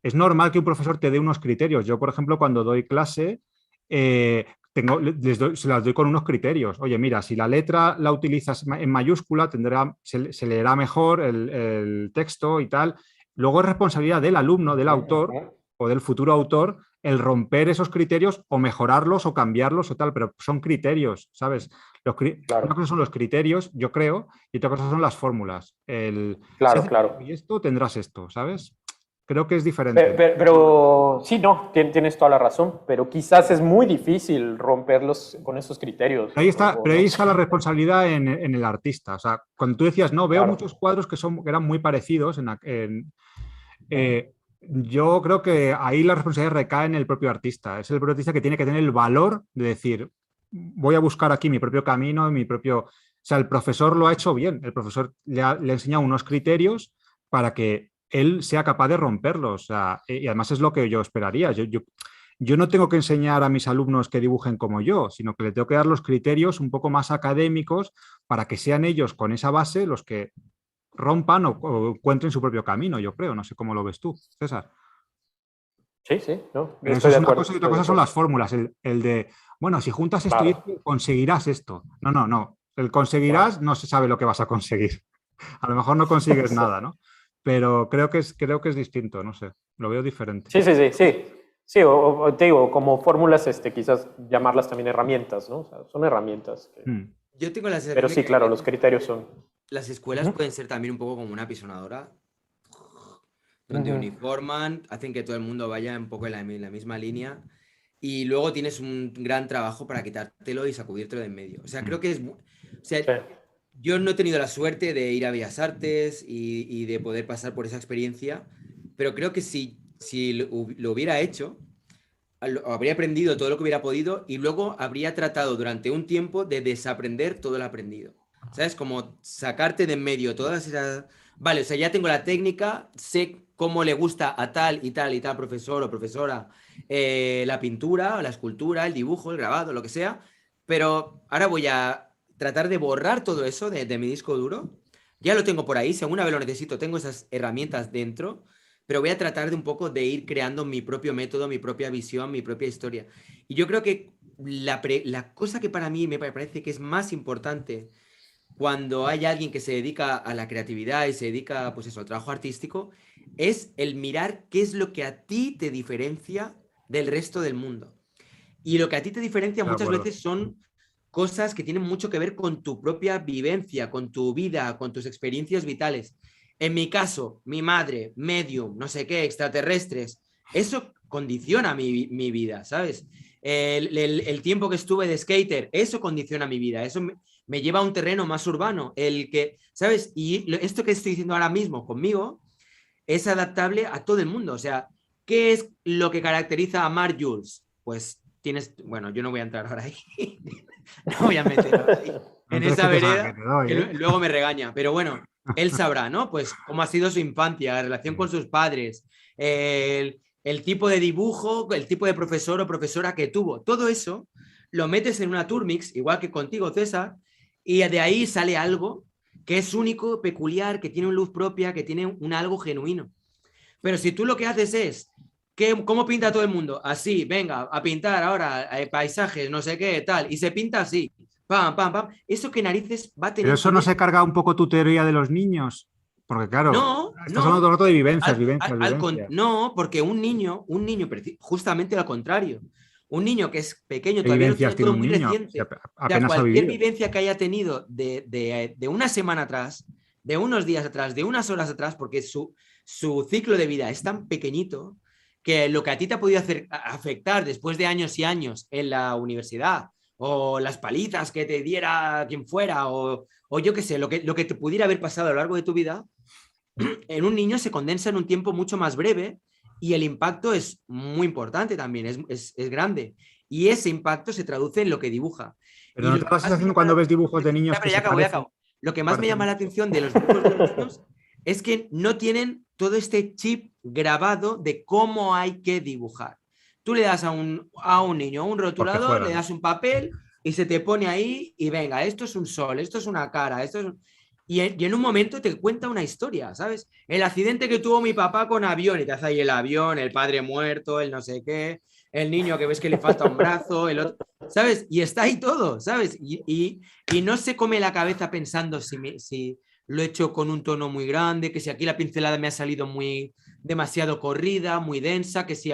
Es normal que un profesor te dé unos criterios. Yo, por ejemplo, cuando doy clase, se las doy con unos criterios. Oye, mira, si la letra la utilizas en mayúscula, se leerá mejor el texto y tal. Luego es responsabilidad del alumno, del autor o del futuro autor, el romper esos criterios o mejorarlos o cambiarlos o tal, pero son criterios, ¿sabes? Claro. Una cosa son los criterios, yo creo, y otra cosa son las fórmulas. Claro. Y esto tendrás esto, ¿sabes? Creo que es diferente. Pero sí, no, tienes toda la razón, pero quizás es muy difícil romperlos con esos criterios. Pero ahí está la responsabilidad en el artista. O sea, cuando tú decías, no, veo muchos cuadros que eran muy parecidos, yo creo que ahí la responsabilidad recae en el propio artista. Es el propio artista que tiene que tener el valor de decir, voy a buscar aquí mi propio camino, O sea, el profesor lo ha hecho bien. El profesor le ha enseñado unos criterios para que él sea capaz de romperlos. O sea, y además es lo que yo esperaría. Yo no tengo que enseñar a mis alumnos que dibujen como yo, sino que le tengo que dar los criterios un poco más académicos para que sean ellos con esa base los que rompan o encuentren su propio camino, yo creo. No sé cómo lo ves tú, César. Sí, no. Eso es una cosa y otra cosa son las fórmulas. El de, bueno, si juntas esto y esto, conseguirás esto. No. El conseguirás no se sabe lo que vas a conseguir. A lo mejor no consigues nada, ¿no? Pero creo que es distinto, no sé. Lo veo diferente. Sí. Sí, o te digo, como fórmulas, quizás llamarlas también herramientas, ¿no? O sea, son herramientas. Yo tengo la sensación Pero sí, claro, los criterios son... Las escuelas pueden ser también un poco como una pisonadora, donde uniforman, hacen que todo el mundo vaya un poco en la misma línea, y luego tienes un gran trabajo para quitártelo y sacudírtelo de en medio. O sea, creo que yo no he tenido la suerte de ir a Bellas Artes y de poder pasar por esa experiencia, pero creo que si lo hubiera hecho, habría aprendido todo lo que hubiera podido y luego habría tratado durante un tiempo de desaprender todo lo aprendido. ¿Sabes? Como sacarte de en medio todas esas... Vale, o sea, ya tengo la técnica, sé cómo le gusta a tal y tal profesor o profesora la pintura, o la escultura, el dibujo, el grabado, lo que sea, pero ahora voy a tratar de borrar todo eso de mi disco duro. Ya lo tengo por ahí, si alguna vez lo necesito, tengo esas herramientas dentro, pero voy a tratar de un poco de ir creando mi propio método, mi propia visión, mi propia historia. Y yo creo que la cosa que para mí me parece que es más importante cuando hay alguien que se dedica a la creatividad y se dedica, pues eso, al trabajo artístico, es el mirar qué es lo que a ti te diferencia del resto del mundo. Y lo que a ti te diferencia muchas veces son cosas que tienen mucho que ver con tu propia vivencia, con tu vida, con tus experiencias vitales. En mi caso, mi madre, medium, no sé qué, extraterrestres, eso condiciona mi vida, ¿sabes? El tiempo que estuve de skater, eso condiciona mi vida, eso me lleva a un terreno más urbano, el que, ¿sabes? Y esto que estoy diciendo ahora mismo conmigo es adaptable a todo el mundo, o sea, ¿qué es lo que caracteriza a Mark Jules? Pues tienes, bueno, yo no voy a entrar ahora ahí, no voy a meter ahí, en esa vereda, que luego me regaña, pero bueno, él sabrá, ¿no? Pues cómo ha sido su infancia, la relación con sus padres, el tipo de dibujo, el tipo de profesor o profesora que tuvo, todo eso lo metes en una Turmix, igual que contigo, César, y de ahí sale algo que es único, peculiar, que tiene una luz propia, que tiene un algo genuino. Pero si tú lo que haces es, ¿cómo pinta todo el mundo? Así, venga, a pintar ahora paisajes, no sé qué, tal, y se pinta así, pam, pam, pam, eso que narices va a tener... Pero eso no se carga un poco tu teoría de los niños, porque claro, estás hablando todo el rato de vivencias, vivencias. No, porque un niño, justamente al contrario, un niño que es pequeño, ¿Qué todavía vivencias tiene un muy niño? reciente, Apenas cualquier ha vivencia que haya tenido de una semana atrás, de unos días atrás, de unas horas atrás, porque su ciclo de vida es tan pequeñito que lo que a ti te ha podido afectar después de años y años en la universidad, o las palizas que te diera quien fuera, o yo qué sé, lo que te pudiera haber pasado a lo largo de tu vida, en un niño se condensa en un tiempo mucho más breve y el impacto es muy importante también, es grande. Y ese impacto se traduce en lo que dibuja. Pero ¿no te da la sensación cuando ves dibujos de niños que se parecen? Lo que más me llama la atención de los dibujos de los niños es que no tienen todo este chip grabado de cómo hay que dibujar. Tú le das a un niño un rotulador, le das un papel y se te pone ahí y venga, esto es un sol, esto es una cara, esto es y en un momento te cuenta una historia, ¿sabes? El accidente que tuvo mi papá con avión y te hace ahí el avión, el padre muerto, el no sé qué, el niño que ves que le falta un brazo, el otro, ¿sabes? Y está ahí todo, ¿sabes? Y no se come la cabeza pensando si lo he hecho con un tono muy grande, que si aquí la pincelada me ha salido demasiado corrida, muy densa, que si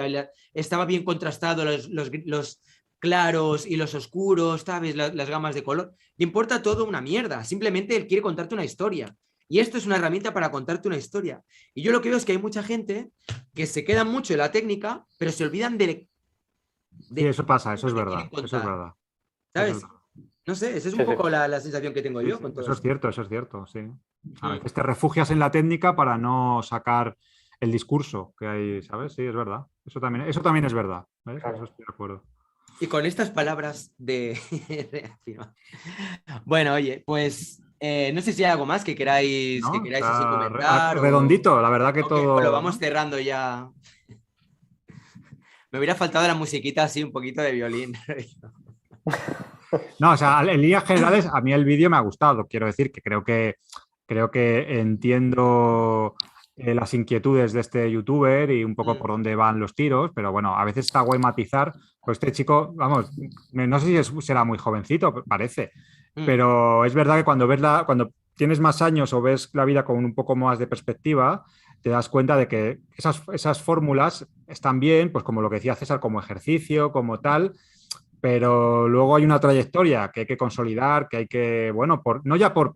estaba bien contrastado los claros y los oscuros, ¿sabes? Las gamas de color. Le importa todo una mierda. Simplemente él quiere contarte una historia. Y esto es una herramienta para contarte una historia. Y yo lo que veo es que hay mucha gente que se queda mucho en la técnica, pero se olvidan de sí, eso pasa, eso es verdad. Eso es verdad. ¿Sabes? Eso es verdad. No sé, esa es un poco la sensación que tengo yo. Con todo eso es cierto, sí. A veces te refugias en la técnica para no sacar el discurso que hay, ¿sabes? Sí, es verdad. Eso también es verdad. ¿Ves? Claro. Eso estoy de acuerdo. Y con estas palabras de reacción. Bueno, oye, pues no sé si hay algo más que queráis así comentar. Redondito, la verdad que todo. Lo vamos cerrando ya. Me hubiera faltado la musiquita así, un poquito de violín. No, o sea, en líneas generales, a mí el vídeo me ha gustado. Quiero decir que creo que entiendo las inquietudes de este youtuber y un poco por dónde van los tiros, pero bueno, a veces está guay matizar. Pues este chico, vamos, no sé si será muy jovencito, parece, pero es verdad que cuando tienes más años o ves la vida con un poco más de perspectiva, te das cuenta de que esas fórmulas están bien, pues como lo que decía César, como ejercicio, como tal, pero luego hay una trayectoria que hay que consolidar, que hay que, bueno, no ya por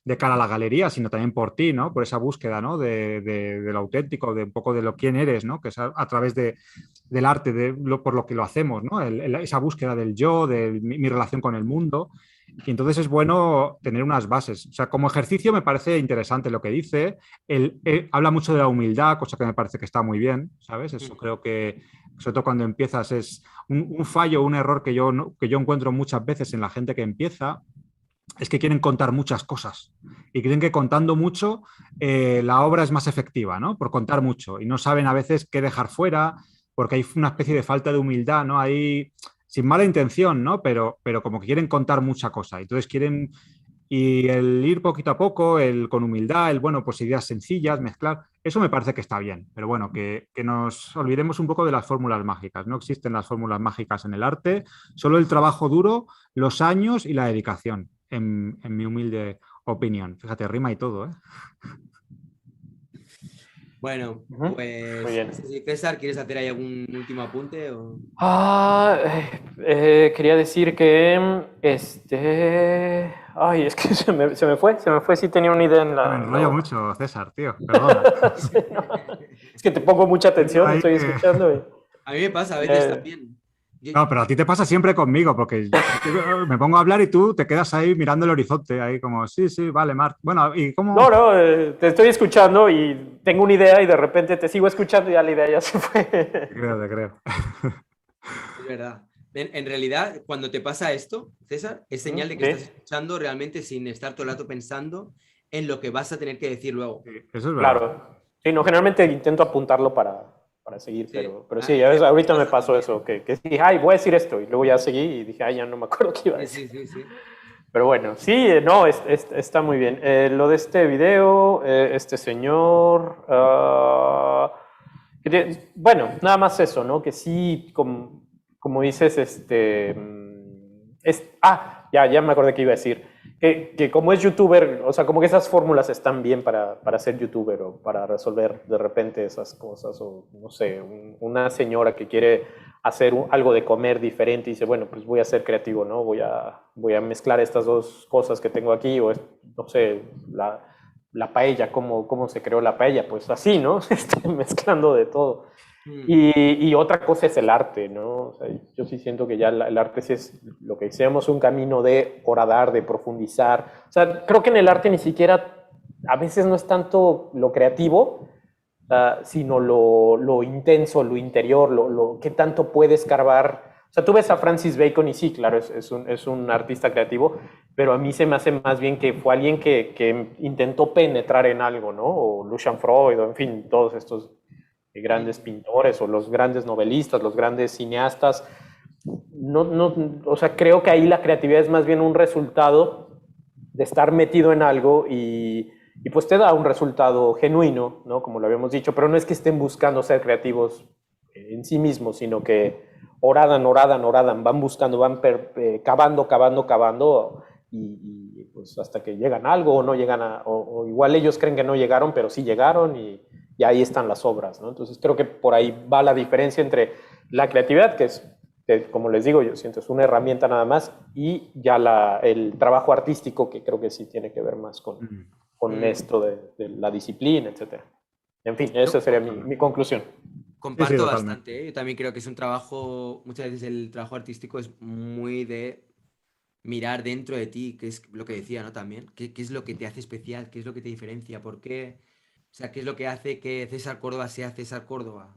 de cara a la galería, sino también por ti, ¿no? Por esa búsqueda, ¿no? De lo auténtico, de un poco de lo quién eres, ¿no? Que es a través del arte, por lo que lo hacemos, ¿no? Esa búsqueda del yo, de mi relación con el mundo. Y entonces es bueno tener unas bases. O sea, como ejercicio me parece interesante lo que dice. Habla mucho de la humildad, cosa que me parece que está muy bien, ¿sabes? Eso creo que, sobre todo cuando empiezas, es un fallo, un error que yo encuentro muchas veces en la gente que empieza, es que quieren contar muchas cosas y creen que contando mucho la obra es más efectiva, ¿no? Por contar mucho. Y no saben a veces qué dejar fuera, porque hay una especie de falta de humildad, ¿no? Hay sin mala intención, ¿no? Pero como que quieren contar mucha cosa. Entonces quieren, y el ir poquito a poco, con humildad, bueno, pues ideas sencillas, mezclar, eso me parece que está bien. Pero bueno, que nos olvidemos un poco de las fórmulas mágicas. No existen las fórmulas mágicas en el arte, solo el trabajo duro, los años y la dedicación. en mi humilde opinión. Fíjate, rima y todo, ¿eh? Bueno, Muy pues bien. no sé si César, ¿quieres hacer ahí algún último apunte? Quería decir que ay, es que se me fue, sí tenía una idea en Me la enrollo hoja. mucho, César, tío, perdona. Sí, no. Es que te pongo mucha atención, Ahí estoy que- escuchando y, A mí me pasa a veces también. Yo- No, pero a ti te pasa siempre conmigo, porque me pongo a hablar y tú te quedas ahí mirando el horizonte, ahí como, sí, sí, vale, Marc. Bueno, ¿y cómo? no, te estoy escuchando y tengo una idea y de repente te sigo escuchando y ya la idea ya se fue. Te creo. Es verdad. En realidad, cuando te pasa esto, César, es señal de que estás Sí, escuchando realmente sin estar todo el rato pensando en lo que vas a tener que decir luego. Sí, eso es verdad. claro. Sí, no, generalmente intento apuntarlo para seguir, Sí. pero sí, ahorita me pasó eso, que dije, ay, voy a decir esto, y luego ya seguí y dije, ay, ya no me acuerdo qué iba a Sí, decir. sí, sí, sí. Pero bueno, sí, no, está muy bien. Lo de este video, este señor, bueno, nada más eso, ¿no? Que sí, como dices, ya me acordé que iba a decir, que como es youtuber, o sea, como que esas fórmulas están bien para ser youtuber o para resolver de repente esas cosas, o no sé, una señora que quiere hacer algo de comer diferente y dice, bueno, pues voy a ser creativo, ¿no? Voy a mezclar estas dos cosas que tengo aquí, o no sé, la paella, ¿cómo se creó la paella? Pues así, ¿no? Mezclando de todo. Y otra cosa es el arte, ¿no? O sea, yo sí siento que ya el arte sí es lo que decíamos, un camino de horadar, de profundizar. O sea, creo que en el arte ni siquiera, a veces no es tanto lo creativo, sino lo intenso, lo interior, qué tanto puedes escarbar. O sea, tú ves a Francis Bacon y sí, claro, es un artista creativo, pero a mí se me hace más bien que fue alguien que intentó penetrar en algo, ¿no? O Lucian Freud, o en fin, todos estos grandes pintores o los grandes novelistas, los grandes cineastas. O sea, creo que ahí la creatividad es más bien un resultado de estar metido en algo y pues te da un resultado genuino, ¿no? Como lo habíamos dicho, pero no es que estén buscando ser creativos en sí mismos, sino que oradan, van buscando, van cavando y pues hasta que llegan a algo o no llegan o igual ellos creen que no llegaron, pero sí llegaron y ahí están las obras, ¿no? Entonces creo que por ahí va la diferencia entre la creatividad, que es, como les digo, yo siento es una herramienta nada más, y ya el trabajo artístico, que creo que sí tiene que ver más con esto de la disciplina, etc. En fin, esa sería mi conclusión. Comparto totalmente. bastante, ¿eh? Yo también creo que es un trabajo, muchas veces el trabajo artístico es muy de mirar dentro de ti, que es lo que decía, ¿no? También, qué es lo que te hace especial, qué es lo que te diferencia, por qué, o sea, qué es lo que hace que César Córdoba sea César Córdoba,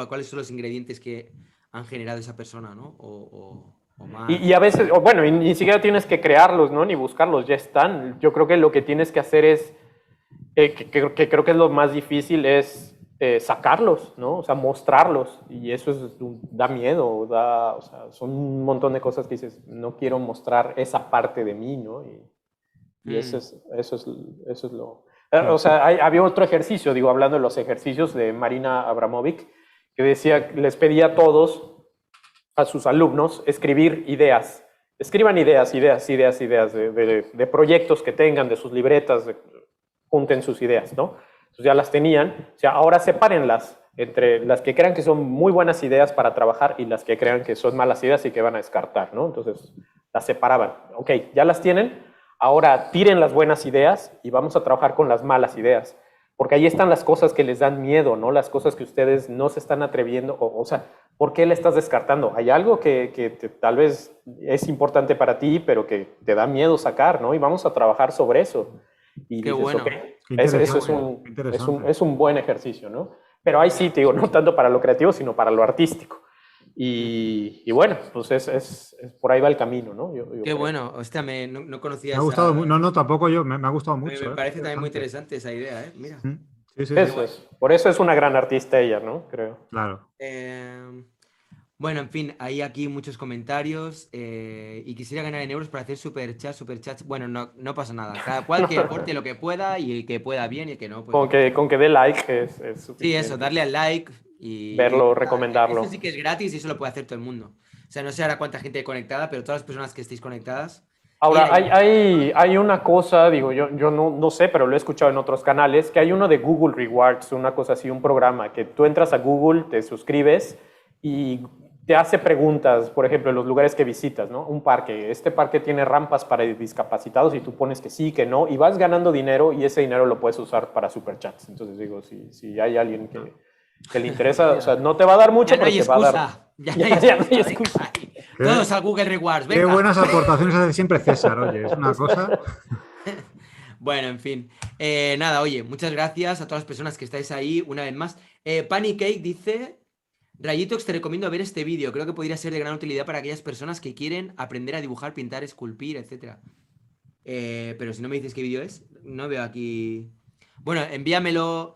cuáles son los ingredientes que han generado esa persona, ¿no? O más. Y a veces, bueno, y ni siquiera tienes que crearlos, ¿no? Ni buscarlos, ya están. Yo creo que lo que tienes que hacer es, que creo que es lo más difícil, es sacarlos, ¿no? O sea, mostrarlos. Y eso da miedo, o sea, son un montón de cosas que dices, no quiero mostrar esa parte de mí, ¿no? Y eso es lo... O sea, había otro ejercicio, digo, hablando de los ejercicios de Marina Abramovic, que decía, les pedía a todos, a sus alumnos, escribir ideas. Escriban ideas de proyectos que tengan, de sus libretas, junten sus ideas, ¿no? Entonces ya las tenían, o sea, ahora sepárenlas entre las que crean que son muy buenas ideas para trabajar y las que crean que son malas ideas y que van a descartar, ¿no? Entonces las separaban. Ok, ya las tienen, ahora tiren las buenas ideas y vamos a trabajar con las malas ideas. Porque ahí están las cosas que les dan miedo, ¿no? Las cosas que ustedes no se están atreviendo, o sea, ¿por qué le estás descartando? Hay algo que tal vez es importante para ti, pero que te da miedo sacar, ¿no? Y vamos a trabajar sobre eso. Y Qué dices, bueno. okay, Qué es un buen ejercicio, ¿no? Pero ahí sí, te digo, no tanto para lo creativo, sino para lo artístico. Y bueno, pues por ahí va el camino, ¿no? Yo Qué creo. bueno, hostia, no conocía Me ha gustado, esa... no, tampoco yo, me ha gustado mucho. Me parece también muy interesante esa idea, ¿eh? Mira. Sí, sí, Eso es. Por eso es una gran artista ella, ¿no? Creo. claro. Bueno, en fin, hay aquí muchos comentarios y quisiera ganar en euros para hacer superchats. Bueno, no pasa nada. Cada cual que aporte lo que pueda y el que pueda bien y el que no, pues... Con que dé like es suficiente. Sí, eso, darle al like y... Verlo, recomendarlo. Eso sí que es gratis y eso lo puede hacer todo el mundo. O sea, no sé ahora cuánta gente hay conectada, pero todas las personas que estéis conectadas... Ahora, hay una cosa, digo, yo no sé, pero lo he escuchado en otros canales, que hay uno de Google Rewards, una cosa así, un programa, que tú entras a Google, te suscribes y te hace preguntas, por ejemplo, en los lugares que visitas, ¿no? Un parque, este parque tiene rampas para discapacitados y tú pones que sí, que no, y vas ganando dinero y ese dinero lo puedes usar para superchats. Entonces digo, si hay alguien que le interesa, o sea, no te va a dar mucho, pero te va a dar... Ya no hay excusa. Todos al Google Rewards, venga. Qué buenas aportaciones hace siempre César, oye, es una cosa... Bueno, en fin. Nada, oye, muchas gracias a todas las personas que estáis ahí una vez más. Pancake dice: Rayitox, te recomiendo ver este vídeo. Creo que podría ser de gran utilidad para aquellas personas que quieren aprender a dibujar, pintar, esculpir, etc. Pero si no me dices qué vídeo es, no veo aquí... Bueno, envíamelo.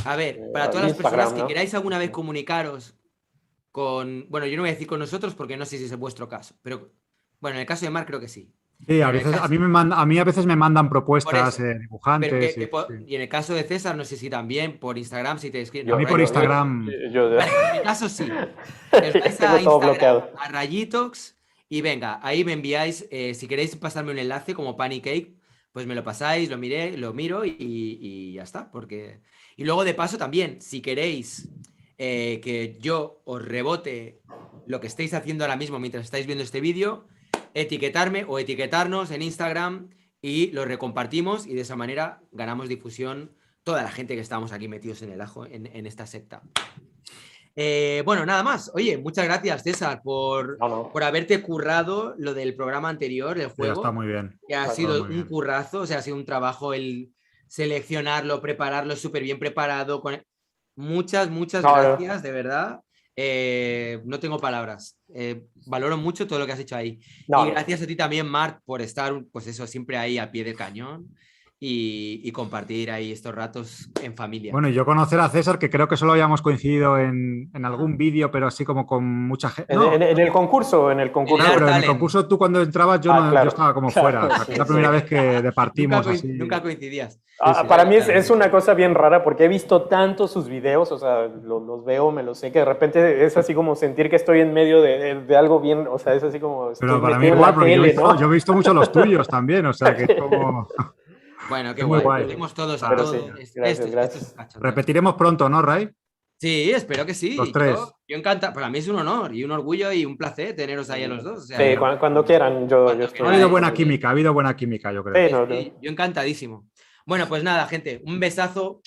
A ver, para todas las personas que queráis alguna vez comunicaros con... Bueno, yo no voy a decir con nosotros porque no sé si es vuestro caso, pero bueno, en el caso de Marc creo que sí. Sí, a veces, a mí a veces me mandan propuestas dibujantes. Sí. Y en el caso de César, no sé si también por Instagram, si te escriben. A mí por Instagram. Vale, en mi caso sí. Os vais a Instagram, a Rayitox, y venga, ahí me enviáis, si queréis pasarme un enlace como Pancake, pues me lo pasáis, lo miro y ya está. Y luego de paso también, si queréis que yo os rebote lo que estéis haciendo ahora mismo mientras estáis viendo este vídeo, etiquetarme o etiquetarnos en Instagram y lo recompartimos y de esa manera ganamos difusión toda la gente que estamos aquí metidos en el ajo en esta secta. Bueno, nada más. Oye, muchas gracias, César, por haberte currado lo del programa anterior, el juego. Ya está muy bien. Que ha sido un currazo, o sea, ha sido un trabajo el seleccionarlo, prepararlo súper bien preparado. Muchas gracias, de verdad. No tengo palabras. Valoro mucho todo lo que has hecho ahí. Y gracias a ti también, Marc, por estar, pues eso, siempre ahí al pie del cañón y compartir ahí estos ratos en familia. Bueno, yo conocer a César, que creo que solo habíamos coincidido en algún vídeo, pero así como con mucha gente. No. En el concurso. Claro, pero en el concurso tú cuando entrabas yo estaba como fuera. O sea, es la primera vez que departimos así. Nunca coincidías. Para mí es una cosa bien rara porque he visto tanto sus videos, o sea, los veo, me los sé, que de repente es así como sentir que estoy en medio de algo bien, o sea, es así como... Pero para mí igual, porque yo he visto mucho los tuyos también, o sea, que es como... Bueno, qué guay. Volvemos todos a todos. Gracias. Repetiremos pronto, ¿no, Ray? Sí, espero que sí. Los tres. Yo encanta. Para mí es un honor y un orgullo y un placer teneros ahí a los dos. O sea, sí, cuando quieran. Yo estoy... Ha habido buena química, yo creo. Sí, yo encantadísimo. Bueno, pues nada, gente, un besazo.